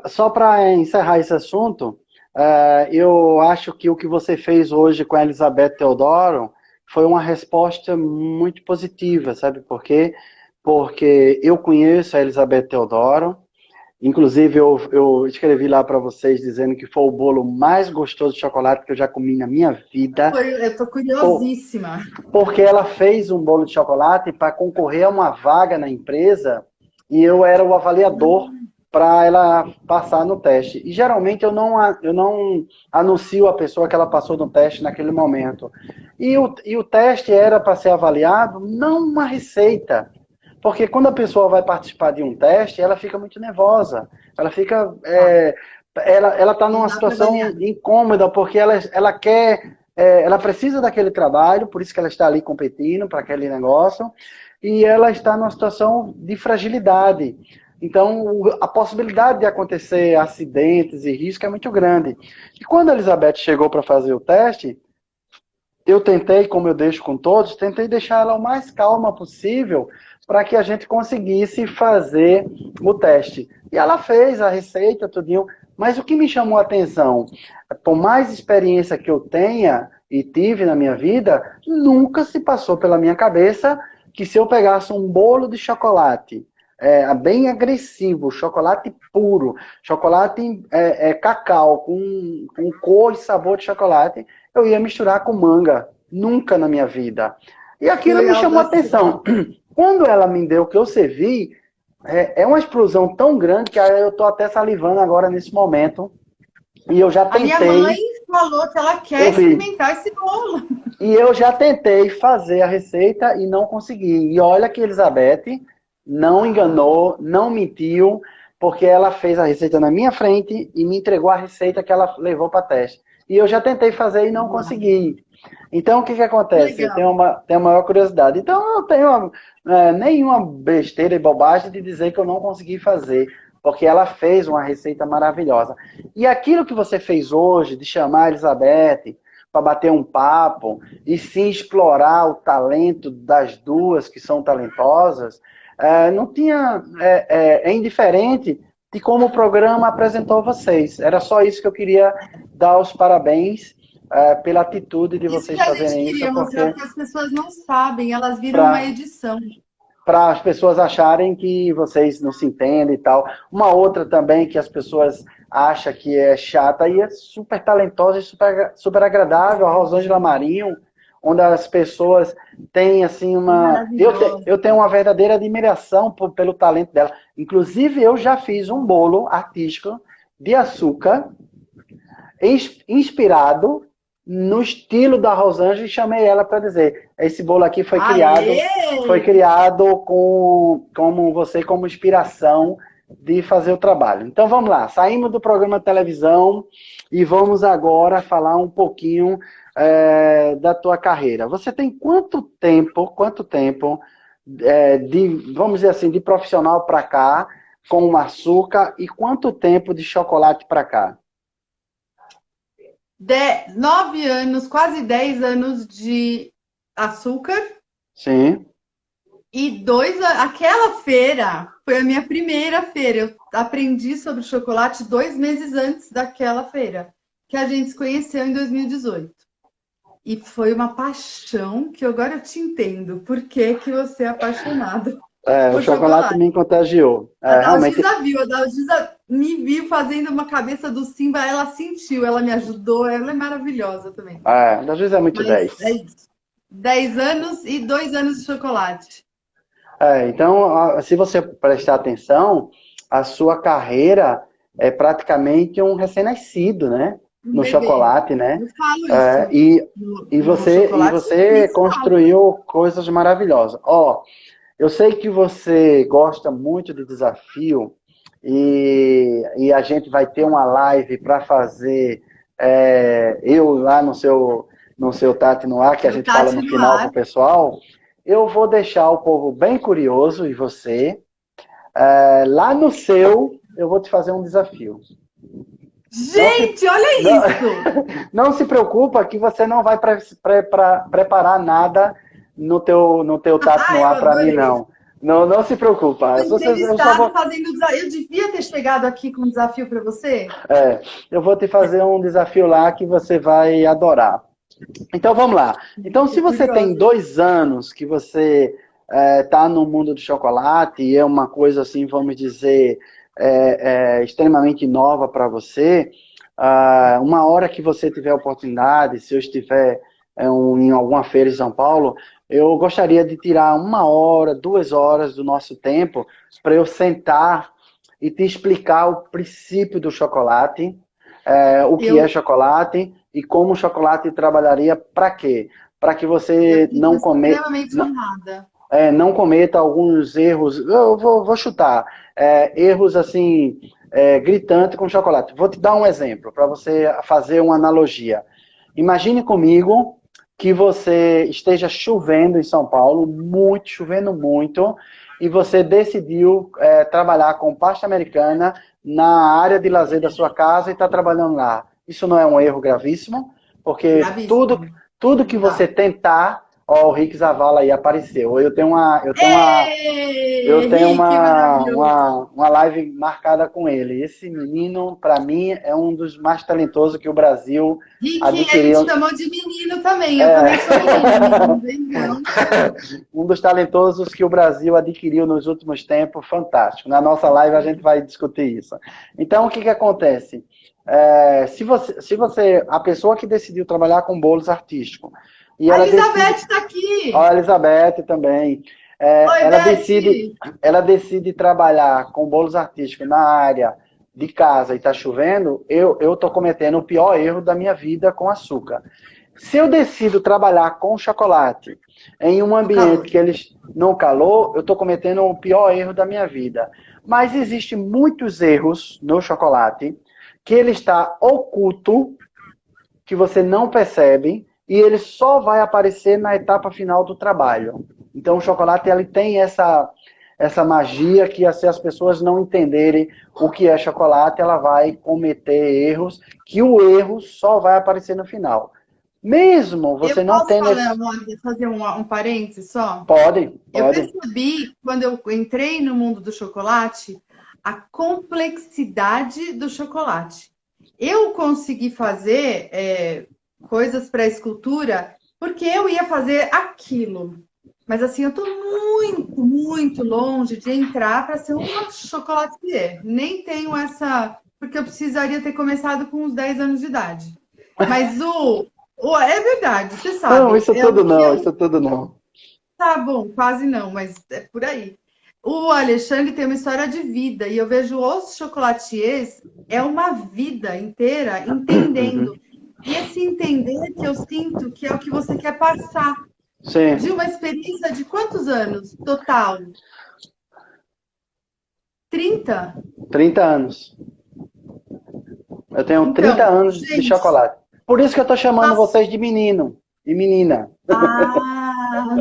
Speaker 1: Só para encerrar esse assunto, eu acho que o que você fez hoje com a Elizabeth Teodoro foi uma resposta muito positiva, sabe por quê? Porque eu conheço a Elizabeth Teodoro, inclusive eu escrevi lá para vocês dizendo que foi o bolo mais gostoso de chocolate que eu já comi na minha vida,
Speaker 2: Eu tô
Speaker 1: por-
Speaker 2: curiosíssima.
Speaker 1: porque ela fez um bolo de chocolate para concorrer a uma vaga na empresa e eu era o avaliador para ela passar no teste. E geralmente eu não anuncio a pessoa que ela passou no teste naquele momento. E o teste era para ser avaliado, não uma receita. Porque quando a pessoa vai participar de um teste, ela fica muito nervosa. Ela fica.
Speaker 2: Tá,
Speaker 1: Ela está
Speaker 2: não
Speaker 1: numa
Speaker 2: dá para avaliar.
Speaker 1: situação incômoda, porque ela quer. Ela precisa daquele trabalho, por isso que ela está ali competindo para aquele negócio, e ela está numa situação de fragilidade. Então, a possibilidade de acontecer acidentes e risco é muito grande. E quando a Elizabeth chegou para fazer o teste, eu tentei, como eu deixo com todos, tentei deixar ela o mais calma possível para que a gente conseguisse fazer o teste. E ela fez a receita, tudinho. Mas o que me chamou a atenção, por mais experiência que eu tenha e tive na minha vida, nunca se passou pela minha cabeça que se eu pegasse um bolo de chocolate, bem agressivo, chocolate puro, chocolate cacau, com cor e sabor de chocolate, eu ia misturar com manga. Nunca na minha vida. E
Speaker 2: Que
Speaker 1: aquilo me
Speaker 2: legal,
Speaker 1: chamou a
Speaker 2: Dusty, que
Speaker 1: atenção.
Speaker 2: legal.
Speaker 1: Quando ela me deu o que eu servi, é uma explosão tão grande que eu estou até salivando agora nesse momento. E eu já
Speaker 2: A minha mãe
Speaker 1: tentei,
Speaker 2: falou que ela
Speaker 1: eu
Speaker 2: quer
Speaker 1: vi,
Speaker 2: experimentar esse bolo.
Speaker 1: e eu já tentei fazer a receita e não consegui. E olha que Elizabeth não enganou, não mentiu, porque ela fez a receita na minha frente e me entregou a receita que ela levou para teste. E eu já tentei fazer e não
Speaker 2: Uau,
Speaker 1: consegui. Então, o que, que
Speaker 2: que
Speaker 1: acontece? Eu
Speaker 2: legal.
Speaker 1: tenho a maior curiosidade. Então, eu não tenho nenhuma besteira e bobagem de dizer que eu não consegui fazer, porque ela fez uma receita maravilhosa. E aquilo que você fez hoje, de chamar a Elizabeth para bater um papo e sim explorar o talento das duas que são talentosas, não tinha. É indiferente de como o programa apresentou vocês. Era só isso que eu queria dar os parabéns pela atitude de
Speaker 2: Isso
Speaker 1: vocês
Speaker 2: que a gente
Speaker 1: fazerem isso,
Speaker 2: queria mostrar,
Speaker 1: porque
Speaker 2: porque as pessoas não sabem, elas viram uma
Speaker 1: para
Speaker 2: edição.
Speaker 1: as pessoas acharem que vocês não se entendem e tal. Uma outra também que as pessoas acham que é chata e é super talentosa e super, super agradável, a Rosângela Marinho, onde as pessoas têm assim uma. Eu
Speaker 2: Maravilhosa.
Speaker 1: tenho uma verdadeira admiração pelo talento dela. Inclusive, eu já fiz um bolo artístico de açúcar inspirado no estilo da Rosângela e chamei ela para dizer: esse bolo aqui
Speaker 2: Aê!
Speaker 1: foi criado como você como inspiração de fazer o trabalho. Então vamos lá, saímos do programa de televisão e vamos agora falar um pouquinho da tua carreira. Você tem quanto tempo vamos dizer assim, de profissional para cá com o açúcar e quanto tempo de chocolate para cá?
Speaker 2: 9 anos, quase 10 anos de açúcar
Speaker 1: Sim.
Speaker 2: e aquela feira foi a minha primeira feira. Eu aprendi sobre chocolate 2 meses antes daquela feira, que a gente se conheceu em 2018. E foi uma paixão que agora eu te entendo. Por que que você é apaixonado
Speaker 1: O
Speaker 2: por
Speaker 1: chocolate
Speaker 2: chocolate?
Speaker 1: me contagiou.
Speaker 2: A
Speaker 1: Realmente,
Speaker 2: Dalgisa viu, a Dalgisa me viu fazendo uma cabeça do Simba, ela sentiu, ela me ajudou, ela é maravilhosa também.
Speaker 1: às vezes é muito
Speaker 2: Mas
Speaker 1: 10.
Speaker 2: é isso. 10 anos e 2 anos de chocolate.
Speaker 1: Então, se você prestar atenção, a sua carreira é praticamente um recém-nascido, né?
Speaker 2: Um
Speaker 1: No
Speaker 2: bebê.
Speaker 1: chocolate, né?
Speaker 2: Eu falo
Speaker 1: É,
Speaker 2: isso.
Speaker 1: e,
Speaker 2: No,
Speaker 1: e
Speaker 2: no
Speaker 1: você, e
Speaker 2: chocolate,
Speaker 1: você
Speaker 2: isso falo.
Speaker 1: construiu coisas maravilhosas. Eu sei que você gosta muito de desafio e a gente vai ter uma live para fazer eu lá no seu Tati no Ar, que a
Speaker 2: No
Speaker 1: gente fala
Speaker 2: Tati
Speaker 1: no
Speaker 2: no
Speaker 1: final
Speaker 2: Ar.
Speaker 1: pro pessoal, eu vou deixar o povo bem curioso, e você. Lá no seu, eu vou te fazer um desafio.
Speaker 2: Gente, olha
Speaker 1: Não,
Speaker 2: isso!
Speaker 1: não se preocupa que você não vai preparar nada no teu Tati
Speaker 2: Ah,
Speaker 1: no
Speaker 2: eu
Speaker 1: Ar para mim,
Speaker 2: adorei.
Speaker 1: não. Não, não se preocupa.
Speaker 2: Fui
Speaker 1: Eu só
Speaker 2: entrevistada
Speaker 1: vou,
Speaker 2: fazendo desafio. Eu devia ter chegado aqui com um desafio para você.
Speaker 1: eu vou te fazer um desafio lá que você vai adorar. Então vamos lá. Então, se
Speaker 2: Tô
Speaker 1: você tem
Speaker 2: curiosa.
Speaker 1: 2 anos que você está no mundo do chocolate e é uma coisa assim, vamos dizer, extremamente nova para você, uma hora que você tiver oportunidade, se eu estiver em alguma feira em São Paulo, eu gostaria de tirar 1 hora, 2 horas do nosso tempo para eu sentar e te explicar o princípio do chocolate, o que é
Speaker 2: Eu
Speaker 1: chocolate e como o chocolate trabalharia para quê? Para que
Speaker 2: já
Speaker 1: você
Speaker 2: fico extremamente honrada.
Speaker 1: não cometa alguns erros, eu vou chutar, erros assim, gritantes com chocolate. Vou te dar um exemplo para você fazer uma analogia. Imagine comigo que você esteja chovendo em São Paulo, muito, chovendo muito, e você decidiu trabalhar com pasta americana na área de lazer da sua casa e está trabalhando lá. Isso não é um erro gravíssimo? Porque tudo,
Speaker 2: Gravíssimo.
Speaker 1: tudo que você
Speaker 2: Tá.
Speaker 1: tentar, ó, o Rick Zavala aí apareceu. Eu
Speaker 2: Ê,
Speaker 1: tenho
Speaker 2: Rick, maravilhoso.
Speaker 1: uma live marcada com ele. Esse menino, para mim, é um dos mais talentosos que o Brasil
Speaker 2: Rick, ele te
Speaker 1: adquiriu.
Speaker 2: chamou de menino também. Eu também sou menina, amigo. Não vem, não.
Speaker 1: Um dos talentosos que o Brasil adquiriu nos últimos tempos, fantástico. Na nossa live a gente vai discutir isso. Então, o que acontece? Se você, a pessoa que decidiu trabalhar com bolos artísticos, e
Speaker 2: A
Speaker 1: ela decide,
Speaker 2: Elizabeth está
Speaker 1: a
Speaker 2: aqui.
Speaker 1: Elizabeth também,
Speaker 2: Oi,
Speaker 1: ela decide trabalhar com bolos artísticos na área de casa e está chovendo, eu estou cometendo o pior erro da minha vida com açúcar. Se eu decido trabalhar com chocolate em um
Speaker 2: no calor.
Speaker 1: ambiente que eles não calor, eu estou cometendo o pior erro da minha vida. Mas existem muitos erros no chocolate que ele está oculto, que você não percebe, e ele só vai aparecer na etapa final do trabalho. Então o chocolate ele tem essa magia que se as pessoas não entenderem o que é chocolate, ela vai cometer erros, que o erro só vai aparecer no final. Mesmo
Speaker 2: Eu
Speaker 1: você não
Speaker 2: posso
Speaker 1: tendo
Speaker 2: falar,
Speaker 1: esse...
Speaker 2: fazer um parênteses só?
Speaker 1: Pode,
Speaker 2: Eu
Speaker 1: pode.
Speaker 2: percebi, quando eu entrei no mundo do chocolate, a complexidade do chocolate. Eu consegui fazer coisas para escultura porque eu ia fazer aquilo. Mas assim, eu estou muito, muito longe de entrar para ser uma chocolatier. Nem tenho essa. Porque eu precisaria ter começado com uns 10 anos de idade. Mas é verdade, você
Speaker 1: Não,
Speaker 2: sabe.
Speaker 1: isso
Speaker 2: É
Speaker 1: tudo
Speaker 2: o que
Speaker 1: não,
Speaker 2: eu
Speaker 1: isso tudo não.
Speaker 2: Tá bom, quase não, mas é por aí. O Alexandre tem uma história de vida e eu vejo os chocolatiers é uma vida inteira entendendo. E esse entender que eu sinto que é o que você quer passar. De
Speaker 1: Sim,
Speaker 2: uma experiência de quantos anos total? 30.
Speaker 1: 30 anos. Eu tenho 30
Speaker 2: Então,
Speaker 1: anos de
Speaker 2: gente,
Speaker 1: chocolate. Por isso que eu estou chamando
Speaker 2: pass-
Speaker 1: vocês de menino e menina.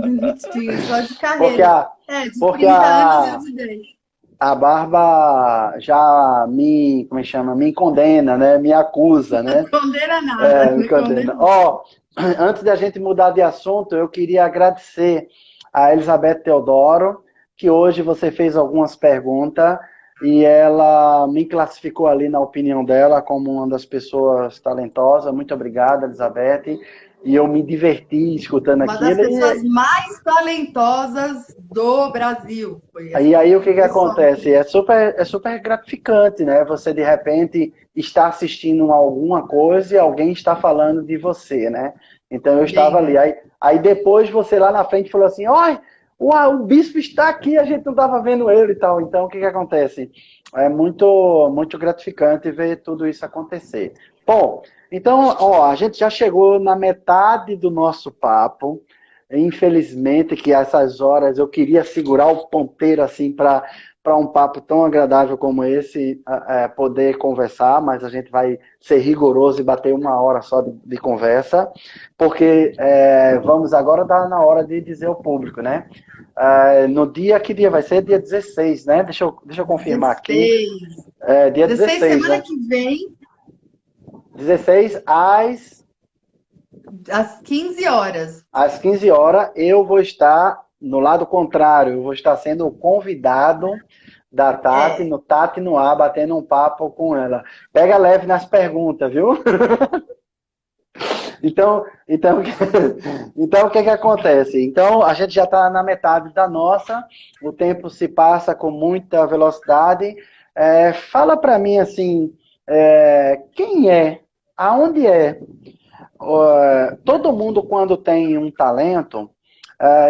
Speaker 2: bonitinho, só de
Speaker 1: Porque
Speaker 2: carreira.
Speaker 1: a,
Speaker 2: De
Speaker 1: porque
Speaker 2: 30 anos eu
Speaker 1: a,
Speaker 2: te dei.
Speaker 1: a barba já como é que chama? Me condena, né? Me acusa, né?
Speaker 2: Condena nada,
Speaker 1: Me
Speaker 2: não
Speaker 1: condena.
Speaker 2: condena.
Speaker 1: Ó, antes da gente mudar de assunto, eu queria agradecer a Elizabeth Teodoro, que hoje você fez algumas perguntas e ela me classificou ali na opinião dela como uma das pessoas talentosas. Muito obrigada, Elizabeth. E eu me diverti escutando
Speaker 2: Uma das
Speaker 1: aquilo.
Speaker 2: pessoas mais talentosas do Brasil. Foi
Speaker 1: E aí o que
Speaker 2: pessoal.
Speaker 1: acontece? É super gratificante, né? Você de repente está assistindo alguma coisa e alguém está falando de você, né? Então eu estava ali.
Speaker 2: Gente,
Speaker 1: Aí depois você lá na frente falou assim: olha, o bispo está aqui, a gente não estava vendo ele e tal. Então o que acontece? É muito, muito gratificante ver tudo isso acontecer. Bom, então, ó, a gente já chegou na metade do nosso papo. Infelizmente que a essas horas eu queria segurar o ponteiro assim para para um papo tão agradável como esse, poder conversar, mas a gente vai ser rigoroso e bater 1 hora só de conversa, porque vamos agora dar na hora de dizer ao público, né? No dia, que dia vai ser? Dia 16, né? Deixa eu confirmar aqui.
Speaker 2: 16.
Speaker 1: Dia
Speaker 2: 16,
Speaker 1: 16,
Speaker 2: semana
Speaker 1: né?
Speaker 2: que vem,
Speaker 1: 16
Speaker 2: às 15 horas.
Speaker 1: às 15 horas, eu vou estar no lado contrário, eu vou estar sendo o convidado da Tati,
Speaker 2: É.
Speaker 1: no Tati no Ar, batendo um papo com ela. Pega leve nas perguntas, viu? Então, então o que acontece? Então, a gente já está na metade da nossa, o tempo se passa com muita velocidade. Fala para mim, assim, quem é, aonde é? Todo mundo, quando tem um talento,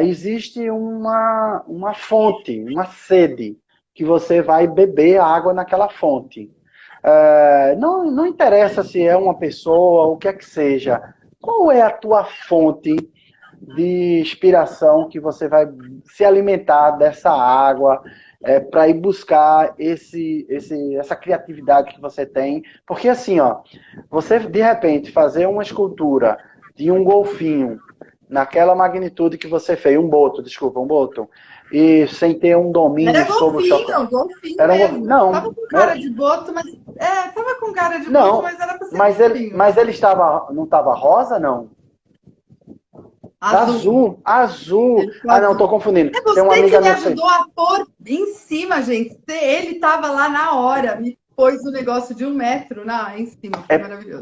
Speaker 1: existe uma fonte, uma sede, que você vai beber água naquela fonte. Não interessa se é uma pessoa, o que é que seja. Qual é a tua fonte de inspiração que você vai se alimentar dessa água para ir buscar essa criatividade que você tem? Porque assim, ó, você de repente fazer uma escultura de um golfinho naquela magnitude que você fez, um boto, e sem ter um domínio
Speaker 2: Era
Speaker 1: sobre o chocolate.
Speaker 2: golfinho
Speaker 1: Era um golfinho.
Speaker 2: mesmo.
Speaker 1: Não,
Speaker 2: Tava com cara de boto, mas. Tava com cara de boto,
Speaker 1: não,
Speaker 2: mas era pra ser
Speaker 1: mas ele,
Speaker 2: golfinho.
Speaker 1: mas ele não estava rosa, não?
Speaker 2: Azul.
Speaker 1: Azul.
Speaker 2: Ele ficou
Speaker 1: Ah, não, tô
Speaker 2: azul.
Speaker 1: confundindo.
Speaker 2: É
Speaker 1: Tem uma
Speaker 2: você que
Speaker 1: amiga
Speaker 2: me
Speaker 1: minha que fez.
Speaker 2: ajudou a pôr em cima, gente. Ele tava lá na hora, me pôs o negócio de 1 metro em cima. Foi maravilhoso.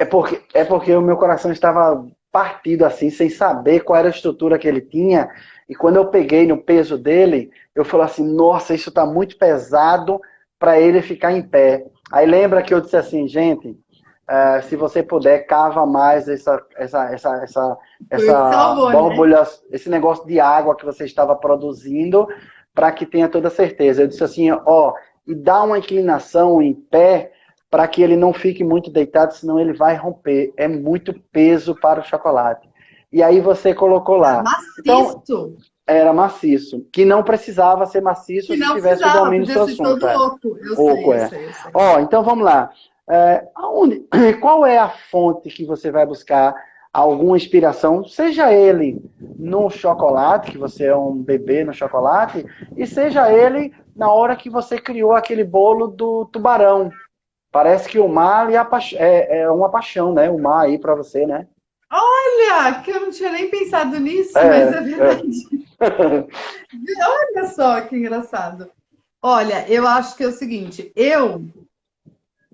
Speaker 1: É porque o meu coração estava partido assim, sem saber qual era a estrutura que ele tinha. E quando eu peguei no peso dele, eu falei assim, nossa, isso está muito pesado para ele ficar em pé. Aí lembra que eu disse assim, gente, se você puder, cava mais
Speaker 2: Foi o que
Speaker 1: essa
Speaker 2: salvou, né?
Speaker 1: borbulha, esse negócio de água que você estava produzindo, para que tenha toda certeza. Eu disse assim, ó, e dá uma inclinação em pé para que ele não fique muito deitado, senão ele vai romper. É muito peso para o chocolate. E aí você colocou lá. Então,
Speaker 2: Maciço.
Speaker 1: era maciço, que não precisava ser maciço
Speaker 2: Que
Speaker 1: se
Speaker 2: não
Speaker 1: tivesse o
Speaker 2: precisava,
Speaker 1: domínio do
Speaker 2: podia
Speaker 1: seu
Speaker 2: ser todo
Speaker 1: assunto.
Speaker 2: oco. Eu
Speaker 1: Oco,
Speaker 2: sei, eu sei, eu sei.
Speaker 1: Então vamos lá. Qual é a fonte que você vai buscar alguma inspiração, seja ele no chocolate, que você é um bebê no chocolate, e seja ele na hora que você criou aquele bolo do tubarão. Parece que o mar é uma paixão, né? O mar aí para você, né?
Speaker 2: Olha, que eu não tinha nem pensado nisso, mas é
Speaker 1: É.
Speaker 2: verdade. Olha só que engraçado. Olha, eu acho que é o seguinte, eu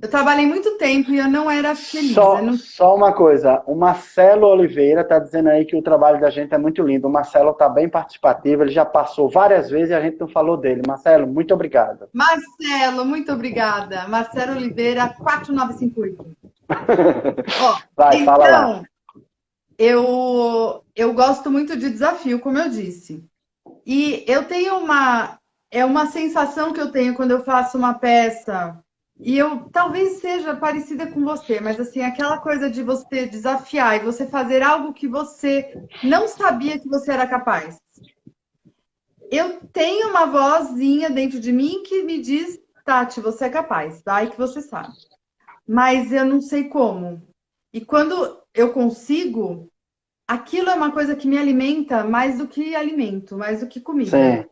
Speaker 2: trabalhei muito tempo e eu não era feliz.
Speaker 1: Só uma coisa, o Marcelo Oliveira está dizendo aí que o trabalho da gente é muito lindo. O Marcelo está bem participativo, ele já passou várias vezes e a gente não falou dele. Marcelo, muito obrigado.
Speaker 2: Marcelo, muito obrigada. Marcelo Oliveira, 4958. Ó,
Speaker 1: Vai, fala lá.
Speaker 2: então, eu gosto muito de desafio, como eu disse. E eu tenho uma sensação que eu tenho quando eu faço uma peça, e eu talvez seja parecida com você, mas assim, aquela coisa de você desafiar e você fazer algo que você não sabia que você era capaz. Eu tenho uma vozinha dentro de mim que me diz, Tati, você é capaz, vai que você sabe. Mas eu não sei como. E quando eu consigo, aquilo é uma coisa que me alimenta mais do que alimento, mais do que comida.
Speaker 1: Sim.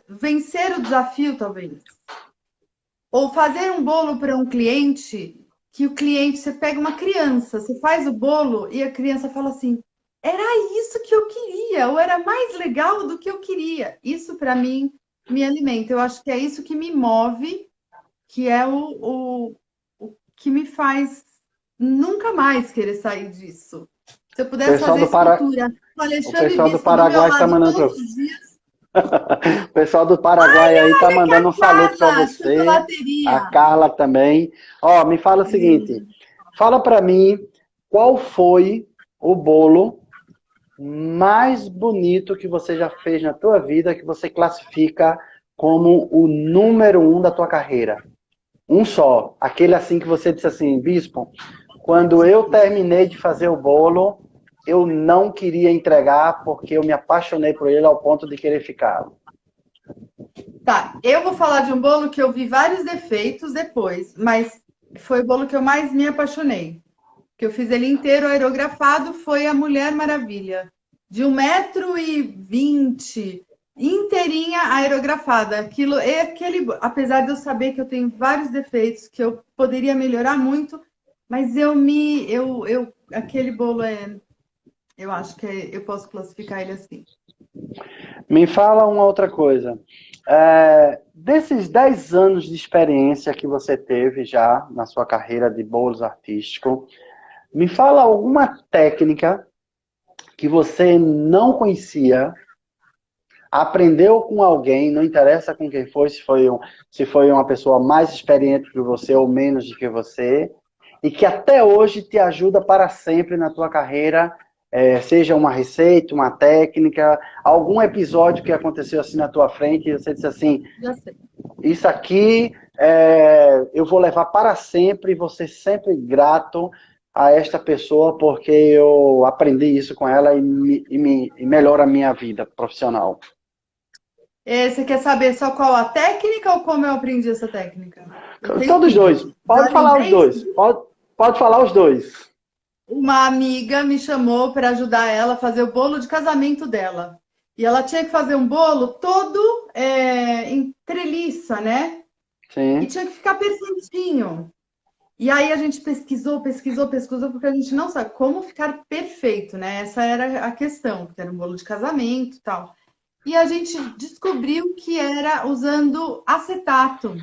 Speaker 2: Vencer o desafio, talvez. Ou fazer um bolo para um cliente, que o cliente, você pega uma criança, você faz o bolo e a criança fala assim, era isso que eu queria, ou era mais legal do que eu queria. Isso, para mim, me alimenta. Eu acho que é isso que me move, que é o que me faz nunca mais querer sair disso. Se eu
Speaker 1: O
Speaker 2: pudesse
Speaker 1: pessoal
Speaker 2: fazer
Speaker 1: do, Para...
Speaker 2: escultura, o
Speaker 1: o
Speaker 2: Alexandre
Speaker 1: pessoal do
Speaker 2: Bispo do meu
Speaker 1: Paraguai está
Speaker 2: lado
Speaker 1: mandando.
Speaker 2: todos os dias.
Speaker 1: O pessoal do Paraguai aí tá
Speaker 2: Olha que
Speaker 1: mandando
Speaker 2: a
Speaker 1: um saludo para
Speaker 2: Carla,
Speaker 1: você. A
Speaker 2: chocolateria.
Speaker 1: Carla também. Ó, me fala o seguinte. Fala para mim qual foi o bolo mais bonito que você já fez na tua vida, que você classifica como o número 1 da tua carreira. Um só. Aquele assim que você disse assim, Bispo, quando eu terminei de fazer o bolo, eu não queria entregar porque eu me apaixonei por ele ao ponto de querer ficar.
Speaker 2: Tá, eu vou falar de um bolo que eu vi vários defeitos depois, mas foi o bolo que eu mais me apaixonei. Que eu fiz ele inteiro aerografado, foi a Mulher Maravilha. De 1,20 m, inteirinha aerografada. Aquilo é aquele, apesar de eu saber que eu tenho vários defeitos, que eu poderia melhorar muito, mas aquele bolo eu acho que eu posso classificar ele assim.
Speaker 1: Me fala uma outra coisa. Desses 10 anos de experiência que você teve já na sua carreira de bolos artístico, me fala alguma técnica que você não conhecia, aprendeu com alguém, não interessa com quem foi, se foi uma pessoa mais experiente que você ou menos do que você, e que até hoje te ajuda para sempre na tua carreira, seja uma receita, uma técnica, algum episódio que aconteceu assim na tua frente e você disse assim,
Speaker 2: Já sei.
Speaker 1: isso aqui eu vou levar para sempre e vou ser sempre grato a esta pessoa porque eu aprendi isso com ela e melhora a minha vida profissional.
Speaker 2: Você quer saber só qual a técnica ou como eu aprendi essa técnica? Eu tenho
Speaker 1: Todos os dois.
Speaker 2: tudo. Já
Speaker 1: Pode falar os
Speaker 2: lembrei.
Speaker 1: dois. Pode falar os dois.
Speaker 2: Uma amiga me chamou para ajudar ela a fazer o bolo de casamento dela. E ela tinha que fazer um bolo todo em treliça, né? E
Speaker 1: Sim.
Speaker 2: tinha que ficar perfeitinho. E aí a gente pesquisou, porque a gente não sabe como ficar perfeito, né? Essa era a questão, porque era um bolo de casamento e tal. E a gente descobriu que era usando acetato.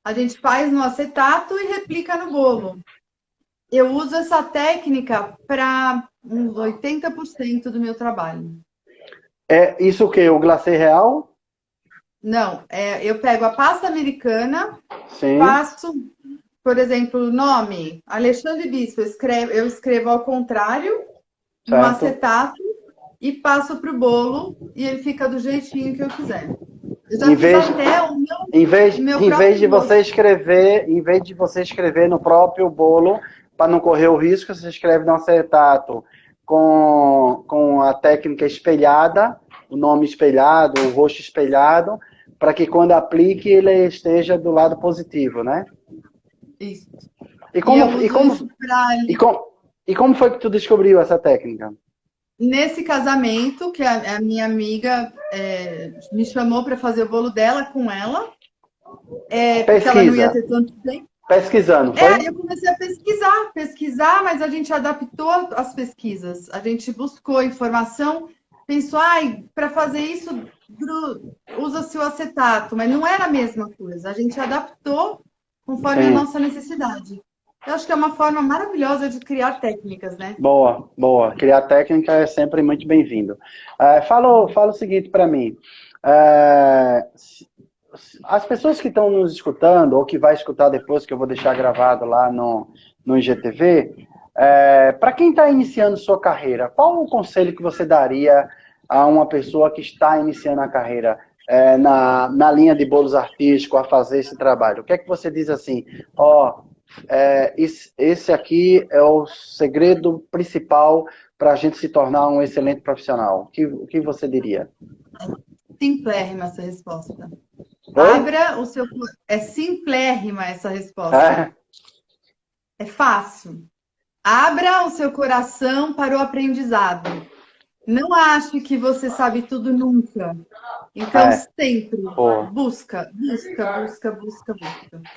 Speaker 2: A gente faz no acetato e replica no bolo. Eu uso essa técnica para uns 80% do meu trabalho.
Speaker 1: É isso o quê? O glacê real?
Speaker 2: Não, eu pego a pasta americana,
Speaker 1: Sim.
Speaker 2: faço, por exemplo, nome, Alexandre Bispo, eu escrevo ao contrário, no
Speaker 1: Certo.
Speaker 2: acetato, e passo para o bolo, e ele fica do jeitinho que eu quiser. Eu já
Speaker 1: Em
Speaker 2: fiz
Speaker 1: vez,
Speaker 2: até o meu
Speaker 1: em vez
Speaker 2: próprio
Speaker 1: de
Speaker 2: bolo.
Speaker 1: você escrever, em vez de você escrever no próprio bolo, para não correr o risco, você escreve no acetato com a técnica espelhada, o nome espelhado, o rosto espelhado, para que quando aplique ele esteja do lado positivo, né?
Speaker 2: Isso.
Speaker 1: E
Speaker 2: E
Speaker 1: como,
Speaker 2: eu
Speaker 1: e
Speaker 2: uso
Speaker 1: como,
Speaker 2: isso para
Speaker 1: e como, e como foi que tu descobriu essa técnica?
Speaker 2: nesse casamento, que a minha amiga me chamou para fazer o bolo dela com ela, porque ela não ia
Speaker 1: Pesquisa.
Speaker 2: ter tanto tempo.
Speaker 1: Pesquisando, foi?
Speaker 2: Eu comecei a pesquisar, mas a gente adaptou as pesquisas. A gente buscou informação, pensou, para fazer isso usa-se o acetato, mas não era a mesma coisa. A gente adaptou conforme a
Speaker 1: Sim.
Speaker 2: nossa necessidade. Eu acho que é uma forma maravilhosa de criar técnicas, né?
Speaker 1: Boa, boa. Criar técnica é sempre muito bem-vindo. Fala o seguinte para mim. As pessoas que estão nos escutando, ou que vai escutar depois, que eu vou deixar gravado lá no IGTV, para quem está iniciando sua carreira, qual o conselho que você daria a uma pessoa que está iniciando a carreira na linha de bolos artísticos, a fazer esse trabalho? O que é que você diz assim? Esse aqui é o segredo principal para a gente se tornar um excelente profissional. O que você diria?
Speaker 2: Simplérrima essa resposta.
Speaker 1: Oi?
Speaker 2: Abra o seu. É simplérrima essa resposta.
Speaker 1: É,
Speaker 2: É fácil. Abra o seu coração para o aprendizado. Não ache que você sabe tudo nunca. Então,
Speaker 1: é,
Speaker 2: sempre
Speaker 1: pô,
Speaker 2: busca.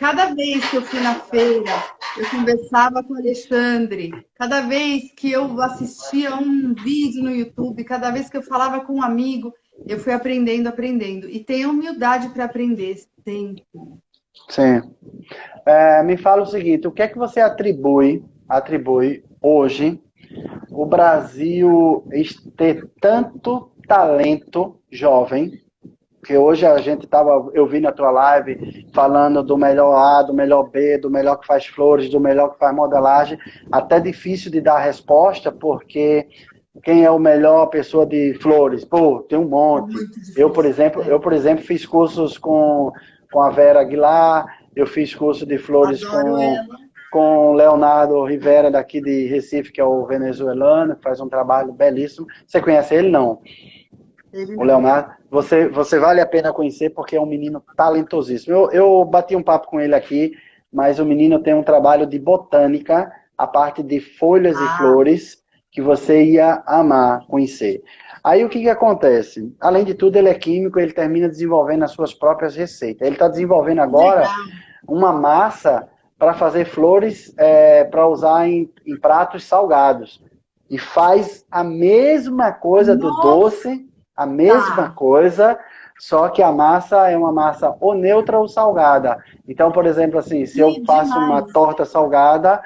Speaker 2: Cada vez que eu fui na feira, eu conversava com o Alexandre. Cada vez que eu assistia um vídeo no YouTube, cada vez que eu falava com um amigo, eu fui aprendendo. E tenha humildade para aprender sempre.
Speaker 1: sim. Me fala o seguinte, o que é que você atribui hoje o Brasil ter tanto talento jovem, porque hoje eu vi na tua live falando do melhor A, do melhor B, do melhor que faz flores, do melhor que faz modelagem, até difícil de dar a resposta, porque quem é o melhor pessoa de flores? Pô, tem um
Speaker 2: É
Speaker 1: monte.
Speaker 2: muito difícil.
Speaker 1: Por exemplo, fiz cursos com a Vera Aguilar, eu fiz curso de flores
Speaker 2: Adoro ela.
Speaker 1: com o Leonardo Rivera, daqui de Recife, que é o venezuelano, que faz um trabalho belíssimo. Você conhece ele, não?
Speaker 2: Ele
Speaker 1: O
Speaker 2: não.
Speaker 1: Leonardo, você vale a pena conhecer porque é um menino talentosíssimo. Eu bati um papo com ele aqui, mas o menino tem um trabalho de botânica, a parte de folhas e
Speaker 2: Ah,
Speaker 1: flores, que você ia amar conhecer. Aí o que acontece? Além de tudo, ele é químico, ele termina desenvolvendo as suas próprias receitas. Ele está desenvolvendo
Speaker 2: que
Speaker 1: agora
Speaker 2: legal.
Speaker 1: uma massa para fazer flores para usar em pratos salgados. E faz a mesma coisa do
Speaker 2: Nossa,
Speaker 1: doce, a mesma coisa, só que a massa é uma massa ou neutra ou salgada. Então, por exemplo, assim, se eu
Speaker 2: que
Speaker 1: faço uma
Speaker 2: demais.
Speaker 1: torta salgada,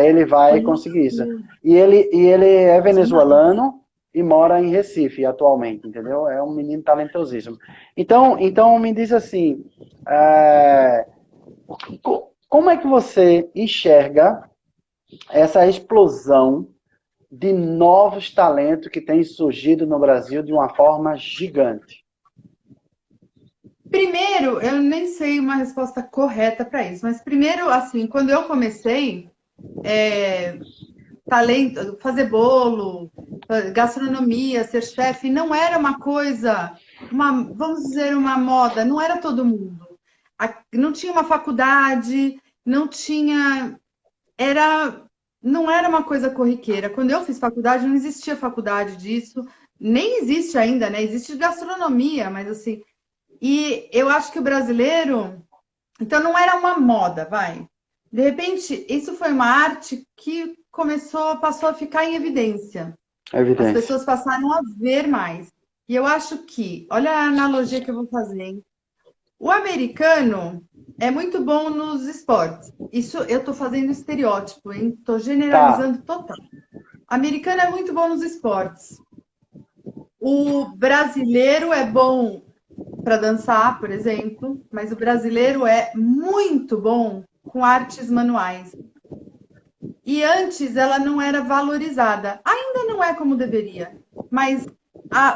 Speaker 1: ele vai conseguir isso.
Speaker 2: Conheço
Speaker 1: E ele é
Speaker 2: demais.
Speaker 1: venezuelano e mora em Recife atualmente, entendeu? É um menino talentosíssimo. Então me diz assim, é, como é que você enxerga essa explosão de novos talentos que têm surgido no Brasil de uma forma gigante?
Speaker 2: Primeiro, eu nem sei uma resposta correta para isso, mas primeiro, assim, quando eu comecei, talento, fazer bolo, gastronomia, ser chefe, não era uma coisa, vamos dizer, uma moda, não era todo mundo. Não tinha uma faculdade, não tinha, era, não era uma coisa corriqueira. Quando eu fiz faculdade, não existia faculdade disso, nem existe ainda, né? Existe gastronomia, mas assim, e eu acho que o brasileiro, então não era uma moda, vai. De repente, isso foi uma arte que passou a ficar em evidência. As
Speaker 1: Evidência.
Speaker 2: pessoas passaram a ver mais. E eu acho que, olha a analogia que eu vou fazer, hein? O americano é muito bom nos esportes. Isso eu estou fazendo estereótipo, hein? Estou
Speaker 1: Tá.
Speaker 2: generalizando total. O americano é muito bom nos esportes. O brasileiro é bom para dançar, por exemplo, mas o brasileiro é muito bom com artes manuais. E antes ela não era valorizada. Ainda não é como deveria, mas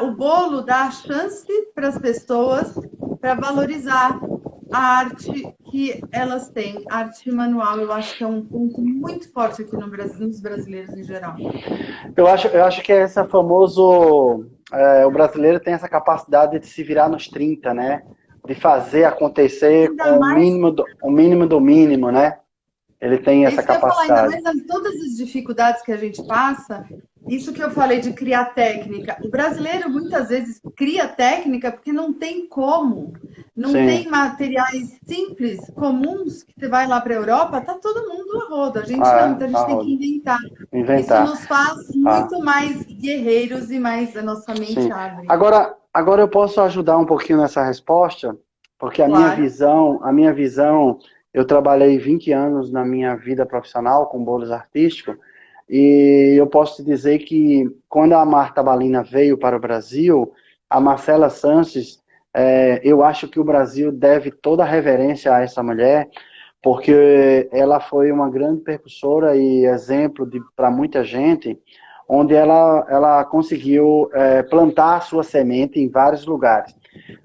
Speaker 2: o bolo dá a chance para as pessoas para valorizar a arte que elas têm. A arte manual, eu acho que é um ponto muito forte aqui no Brasil, nos brasileiros em geral.
Speaker 1: Eu acho que é esse famoso. O brasileiro tem essa capacidade de se virar nos 30, né? De fazer acontecer
Speaker 2: Ainda
Speaker 1: com
Speaker 2: mais
Speaker 1: o mínimo do mínimo, né? Ele tem
Speaker 2: É
Speaker 1: essa
Speaker 2: isso que eu ia falar, ainda
Speaker 1: capacidade.
Speaker 2: mais todas as dificuldades que a gente passa, isso que eu falei de criar técnica. O brasileiro muitas vezes cria técnica porque não tem como. Não
Speaker 1: Sim.
Speaker 2: tem materiais simples, comuns, que você vai lá para a Europa, tá todo mundo a rodo. A gente não,
Speaker 1: Ah,
Speaker 2: então a
Speaker 1: é, a
Speaker 2: gente tem que
Speaker 1: roda.
Speaker 2: inventar. Isso
Speaker 1: Inventar.
Speaker 2: nos faz
Speaker 1: Ah,
Speaker 2: muito mais guerreiros e mais a nossa mente
Speaker 1: sim.
Speaker 2: abre.
Speaker 1: Agora eu posso ajudar um pouquinho nessa resposta, porque
Speaker 2: Claro.
Speaker 1: eu trabalhei 20 anos na minha vida profissional com bolos artísticos, e eu posso te dizer que quando a Marta Balina veio para o Brasil, a Marcela Sanches, eu acho que o Brasil deve toda a reverência a essa mulher, porque ela foi uma grande percussora e exemplo para muita gente, onde ela conseguiu plantar a sua semente em vários lugares.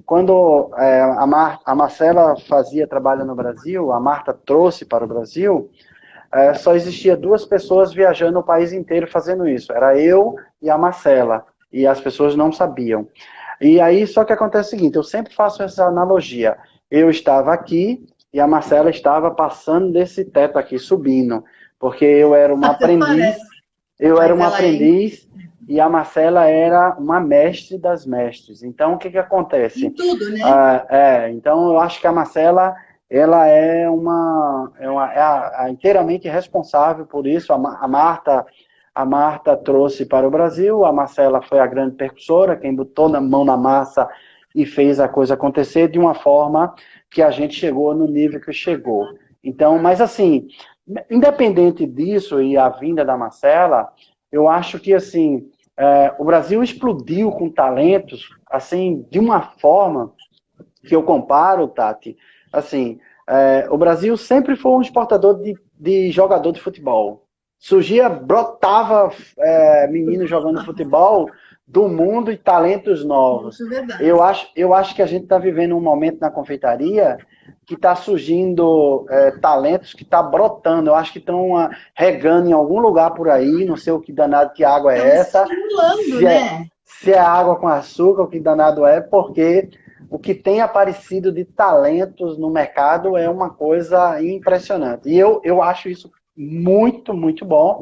Speaker 1: Quando a Marcela fazia trabalho no Brasil, a Marta trouxe para o Brasil, só existia duas pessoas viajando o país inteiro fazendo isso. Era eu e a Marcela. E as pessoas não sabiam. E aí, só que acontece o seguinte, eu sempre faço essa analogia. Eu estava aqui e a Marcela estava passando desse teto aqui, subindo. Porque
Speaker 2: Até parece,
Speaker 1: eu era
Speaker 2: mas
Speaker 1: um
Speaker 2: ela é
Speaker 1: aprendiz e a Marcela era uma mestre das mestres. Então, o que
Speaker 2: em
Speaker 1: acontece?
Speaker 2: tudo, né?
Speaker 1: Então eu acho que a Marcela, ela é inteiramente responsável por isso. A Marta trouxe para o Brasil, a Marcela foi a grande percussora, quem botou na mão na massa e fez a coisa acontecer de uma forma que a gente chegou no nível que chegou. Então, mas assim, independente disso e a vinda da Marcela, eu acho que assim, o Brasil explodiu com talentos assim de uma forma que eu comparo, Tati, assim, o Brasil sempre foi um exportador de jogador de futebol. Surgia, brotava meninos jogando futebol do mundo e talentos novos.
Speaker 2: Isso é verdade.
Speaker 1: Eu acho que a gente está vivendo um momento na confeitaria que está surgindo talentos que está brotando. Eu acho que estão regando em algum lugar por aí, não sei o que danado que água é
Speaker 2: Estão
Speaker 1: essa.
Speaker 2: estimulando,
Speaker 1: Se é,
Speaker 2: né?
Speaker 1: se é água com açúcar, o que danado é, porque o que tem aparecido de talentos no mercado é uma coisa impressionante. E eu acho isso muito, muito bom,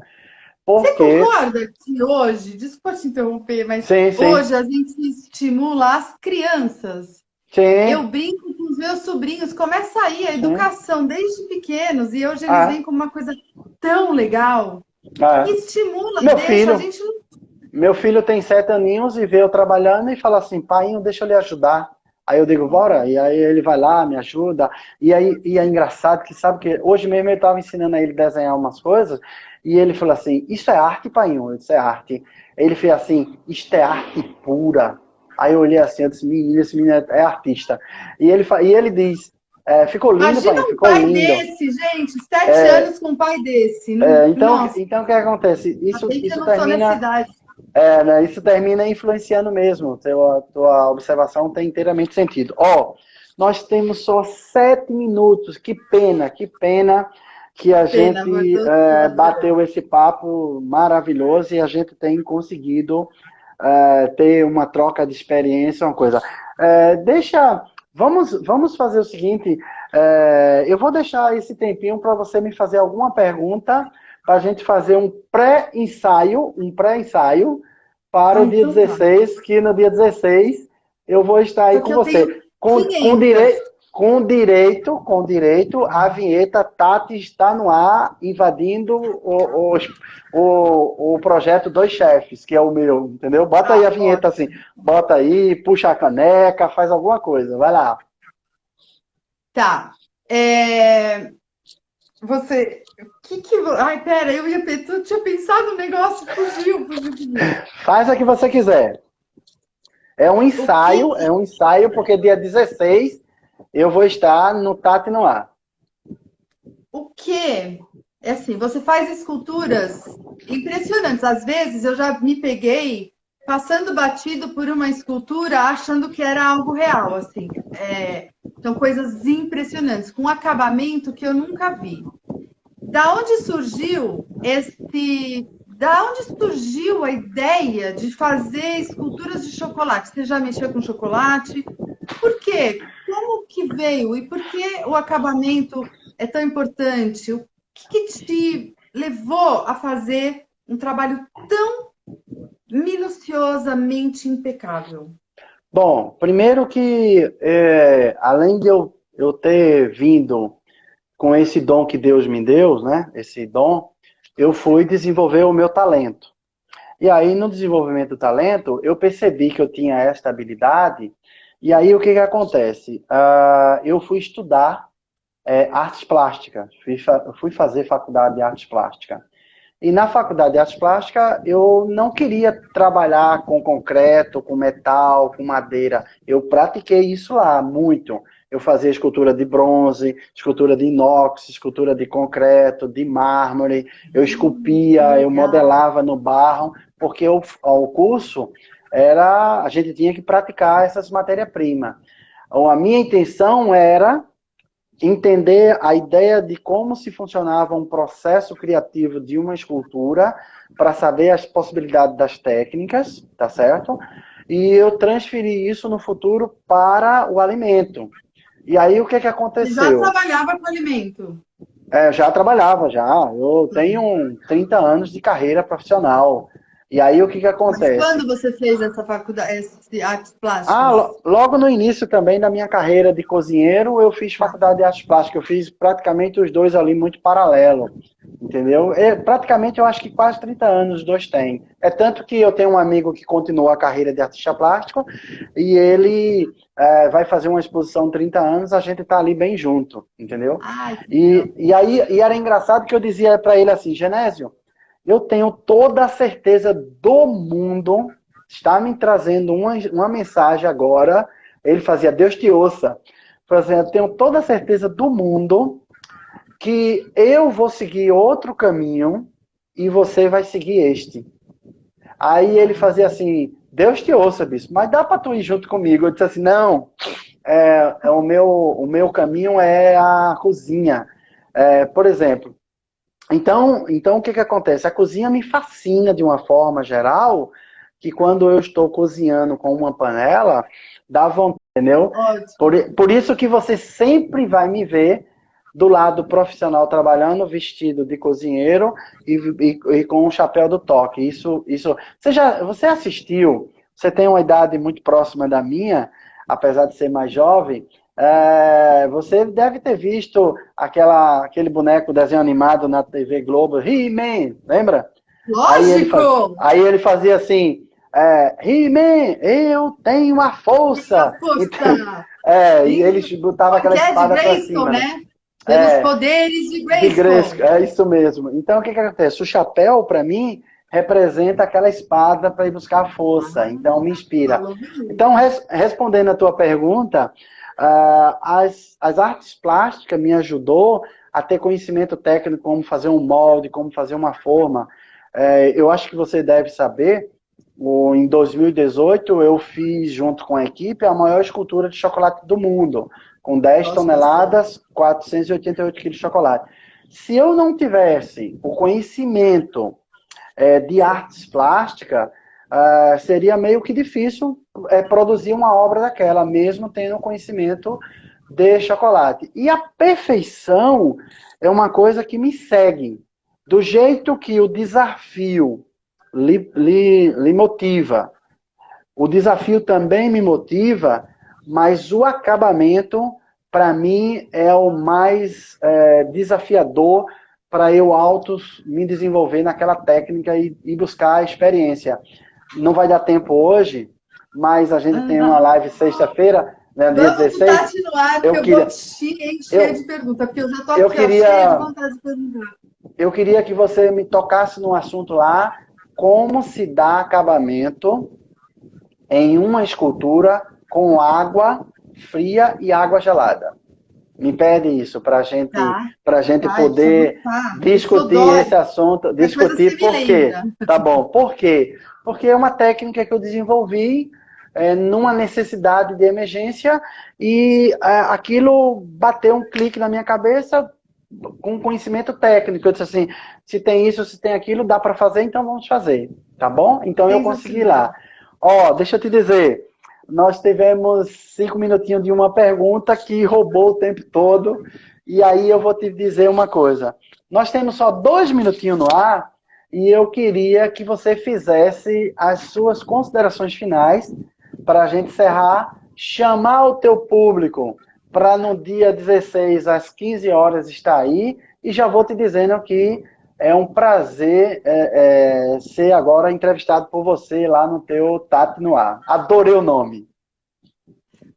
Speaker 2: Você
Speaker 1: porque...
Speaker 2: concorda que hoje, desculpa te interromper, mas
Speaker 1: Sim, sim,
Speaker 2: hoje a gente estimula as crianças? Eu
Speaker 1: sim,
Speaker 2: brinco com os meus sobrinhos, começa aí a
Speaker 1: sim.
Speaker 2: educação desde pequenos, e hoje eles
Speaker 1: Ah,
Speaker 2: vêm com uma coisa tão legal que
Speaker 1: ah.
Speaker 2: estimula,
Speaker 1: Meu
Speaker 2: deixa a
Speaker 1: filho,
Speaker 2: gente. Não.
Speaker 1: Meu filho tem 7 aninhos e vê eu trabalhando e fala assim, pai, deixa eu lhe ajudar. Aí eu digo, bora. E aí ele vai lá, me ajuda. E é engraçado que sabe que hoje mesmo eu estava ensinando a ele desenhar umas coisas e ele falou assim, isso é arte, pai? Eu disse, é arte. Ele fez assim, isto é arte pura. Aí eu olhei assim, eu disse, menino, esse menino é artista. E ele diz, ficou lindo,
Speaker 2: Imagina
Speaker 1: pai,
Speaker 2: um
Speaker 1: ficou
Speaker 2: pai
Speaker 1: lindo.
Speaker 2: desse, gente, 7 anos com um pai desse. Nossa,
Speaker 1: Então o que acontece?
Speaker 2: ainda
Speaker 1: Isso,
Speaker 2: bem que eu
Speaker 1: isso
Speaker 2: não sou nessa
Speaker 1: termina
Speaker 2: idade.
Speaker 1: né, isso termina influenciando mesmo. Tua observação tem inteiramente sentido. Ó, nós temos só 7 minutos. Que pena que a
Speaker 2: Pena, mas
Speaker 1: gente
Speaker 2: eu tô adorando.
Speaker 1: bateu esse papo maravilhoso e a gente tem conseguido ter uma troca de experiência, uma coisa. Vamos fazer o seguinte. Eu vou deixar esse tempinho para você me fazer alguma pergunta para a gente fazer um pré-ensaio para
Speaker 2: Ah,
Speaker 1: o dia
Speaker 2: então tá.
Speaker 1: 16, que no dia 16 eu vou estar aí
Speaker 2: Só
Speaker 1: com
Speaker 2: que eu tenho
Speaker 1: você.
Speaker 2: quinhentas.
Speaker 1: Com direito, a vinheta Tati está no ar, invadindo o projeto Dois Chefes, que é o meu, entendeu? Bota aí
Speaker 2: Tá,
Speaker 1: a vinheta assim,
Speaker 2: ótimo.
Speaker 1: bota aí, puxa a caneca, faz alguma coisa, vai lá.
Speaker 2: Tá. Você. Ai, pera, eu tinha pensado no negócio, fugiu.
Speaker 1: Faz a que você quiser.
Speaker 2: O que,
Speaker 1: É um ensaio, porque dia 16 eu vou estar no Tati no ar.
Speaker 2: o que? É assim, você faz esculturas impressionantes. Às vezes eu já me peguei passando batido por uma escultura achando que era algo real, assim. São coisas impressionantes, com um acabamento que eu nunca vi. Da onde surgiu a ideia de fazer esculturas de chocolate? Você já mexeu com chocolate? Por quê? Como que veio? E por que o acabamento é tão importante? O que te levou a fazer um trabalho tão minuciosamente impecável?
Speaker 1: Bom, primeiro que, além de eu ter vindo com esse dom que Deus me deu, né? Esse dom, eu fui desenvolver o meu talento. E aí, no desenvolvimento do talento, eu percebi que eu tinha esta habilidade. E aí, o que que acontece? Eu fui estudar artes plásticas. Fui fazer faculdade de artes plásticas. E na faculdade de artes plásticas, eu não queria trabalhar com concreto, com metal, com madeira. Eu pratiquei isso lá muito. Eu fazia escultura de bronze, escultura de inox, escultura de concreto, de mármore. Eu
Speaker 2: Que
Speaker 1: esculpia, eu
Speaker 2: legal.
Speaker 1: modelava no barro, porque o curso era, a gente tinha que praticar essas matérias-primas. A minha intenção era entender a ideia de como se funcionava um processo criativo de uma escultura para saber as possibilidades das técnicas, tá certo? E eu transferi isso no futuro para o alimento. E aí o que que
Speaker 2: Você já
Speaker 1: aconteceu?
Speaker 2: trabalhava com alimento?
Speaker 1: Já trabalhava já, eu tenho 30 anos de carreira profissional. E aí o que que
Speaker 2: Mas
Speaker 1: acontece?
Speaker 2: quando você fez essa faculdade, essas artes plásticas?
Speaker 1: Logo no início também da minha carreira de cozinheiro, eu fiz
Speaker 2: Tá.
Speaker 1: faculdade de artes plásticas. Eu fiz praticamente os dois ali muito paralelo, entendeu? Praticamente eu acho que quase 30 anos os dois têm. É tanto que eu tenho um amigo que continuou a carreira de artista plástico e ele vai fazer uma exposição 30 anos, a gente tá ali bem junto, entendeu?
Speaker 2: Ai, que legal.
Speaker 1: E era engraçado que eu dizia para ele assim, Genésio, eu tenho toda a certeza do mundo, está me trazendo uma mensagem agora. Ele fazia, Deus te ouça. Fazia, eu tenho toda a certeza do mundo que eu vou seguir outro caminho e você vai seguir este. Aí ele fazia assim, Deus te ouça, bispo, mas dá para tu ir junto comigo? Eu disse assim, não, o meu caminho é a cozinha. Por exemplo, então o que que acontece? A cozinha me fascina de uma forma geral, que quando eu estou cozinhando com uma panela, dá vontade, entendeu? Por isso que você sempre vai me ver do lado profissional trabalhando vestido de cozinheiro e com o chapéu do toque. Você assistiu, você tem uma idade muito próxima da minha, apesar de ser mais jovem, você deve ter visto aquele boneco desenho animado na TV Globo, He-Man, lembra?
Speaker 2: Lógico!
Speaker 1: Aí ele fazia assim, He-Man, eu tenho a força! Então, e eles botavam aquela espada pra cima.
Speaker 2: Né? Pelos poderes de Grayskull.
Speaker 1: É isso mesmo. Então, o que acontece? O chapéu, para mim, representa aquela espada para ir buscar a força. Então, me inspira. Então, respondendo a tua pergunta, as artes plásticas me ajudou a ter conhecimento técnico, como fazer um molde, como fazer uma forma. Eu acho que você deve saber, em 2018, eu fiz, junto com a equipe, a maior escultura de chocolate do mundo, com 10 toneladas, 488 quilos de chocolate. Se eu não tivesse o conhecimento de artes plásticas, seria meio que difícil produzir uma obra daquela, mesmo tendo conhecimento de chocolate. E a perfeição é uma coisa que me segue. Do jeito que o desafio lhe motiva, o desafio também me motiva, mas o acabamento, para mim, é o mais desafiador para eu me desenvolver naquela técnica e buscar a experiência. Não vai dar tempo hoje, mas a gente tem uma live sexta-feira, né, dia 16.
Speaker 2: Vamos continuar, porque eu vou te encher de perguntas, porque eu já estou aqui cheia de vontade de perguntar.
Speaker 1: Eu queria que você me tocasse no assunto lá, como se dá acabamento em uma escultura com água fria e água gelada. Me pede isso para a gente poder discutir esse assunto. Discutir por quê? Tá bom. Por quê? Porque é uma técnica que eu desenvolvi numa necessidade de emergência e aquilo bateu um clique na minha cabeça com conhecimento técnico. Eu disse assim, se tem isso, se tem aquilo, dá para fazer, então vamos fazer. Tá bom? Então eu consegui lá. Deixa eu te dizer, nós tivemos 5 minutinhos de uma pergunta que roubou o tempo todo, e aí eu vou te dizer uma coisa. Nós temos só 2 minutinhos no ar, e eu queria que você fizesse as suas considerações finais para a gente encerrar, chamar o teu público para no dia 16 às 15 horas estar aí, e já vou te dizendo que é um prazer ser agora entrevistado por você lá no teu Tati no Ar. Adorei o nome.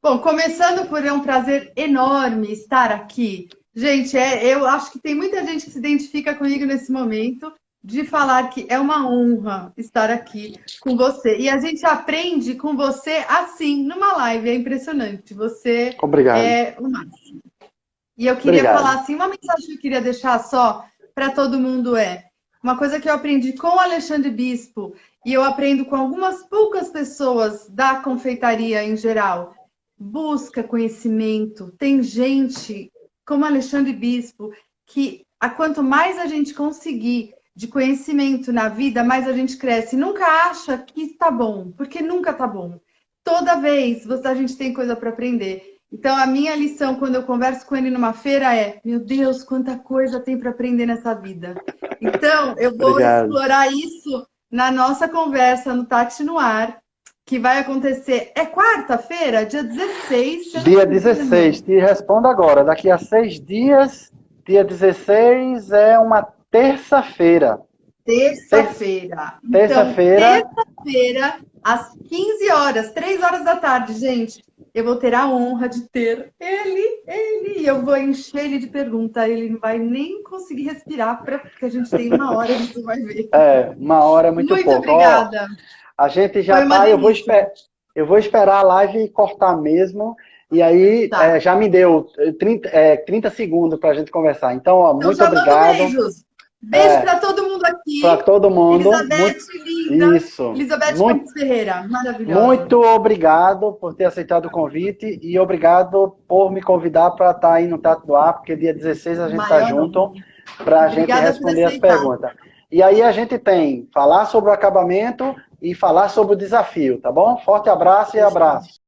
Speaker 2: Bom, começando por um prazer enorme estar aqui. Gente, eu acho que tem muita gente que se identifica comigo nesse momento de falar que é uma honra estar aqui com você. E a gente aprende com você assim, numa live. É impressionante. Você é o máximo. E eu queria falar assim, uma mensagem que eu queria deixar só para todo mundo uma coisa que eu aprendi com o Alexandre Bispo e eu aprendo com algumas poucas pessoas da confeitaria em geral. Busca conhecimento. Tem gente como Alexandre Bispo que quanto mais a gente conseguir de conhecimento na vida, mais a gente cresce. Nunca acha que está bom, porque nunca está bom. Toda vez a gente tem coisa para aprender. Então, a minha lição, quando eu converso com ele numa feira, meu Deus, quanta coisa tem para aprender nessa vida. Então, eu vou explorar isso na nossa conversa no Tati no Ar, que vai acontecer. É quarta-feira, dia 16.
Speaker 1: Dia 16, te respondo agora. Daqui a 6 dias, dia 16 é uma terça-feira.
Speaker 2: Terça-feira.
Speaker 1: Terça-feira.
Speaker 2: Então, terça-feira, às 15 horas, 3 horas da tarde, gente. Eu vou ter a honra de ter ele, e eu vou encher ele de perguntas. Ele não vai nem conseguir respirar, porque a gente tem 1 hora, a gente vai ver.
Speaker 1: 1 hora é muito pouco.
Speaker 2: Muito obrigada.
Speaker 1: A gente já tá, eu vou esperar a live cortar mesmo, e aí já me deu 30 segundos para a gente conversar. Então, muito obrigado.
Speaker 2: Beijo para todo mundo aqui.
Speaker 1: Para todo mundo.
Speaker 2: Elizabeth, linda.
Speaker 1: Isso.
Speaker 2: Elizabeth Gomes Ferreira, maravilhosa.
Speaker 1: Muito obrigado por ter aceitado o convite e obrigado por me convidar para estar aí no Tati do Ar, porque dia 16 a gente está junto para a gente responder as perguntas. E aí a gente tem falar sobre o acabamento e falar sobre o desafio, tá bom? Forte abraço e abraço.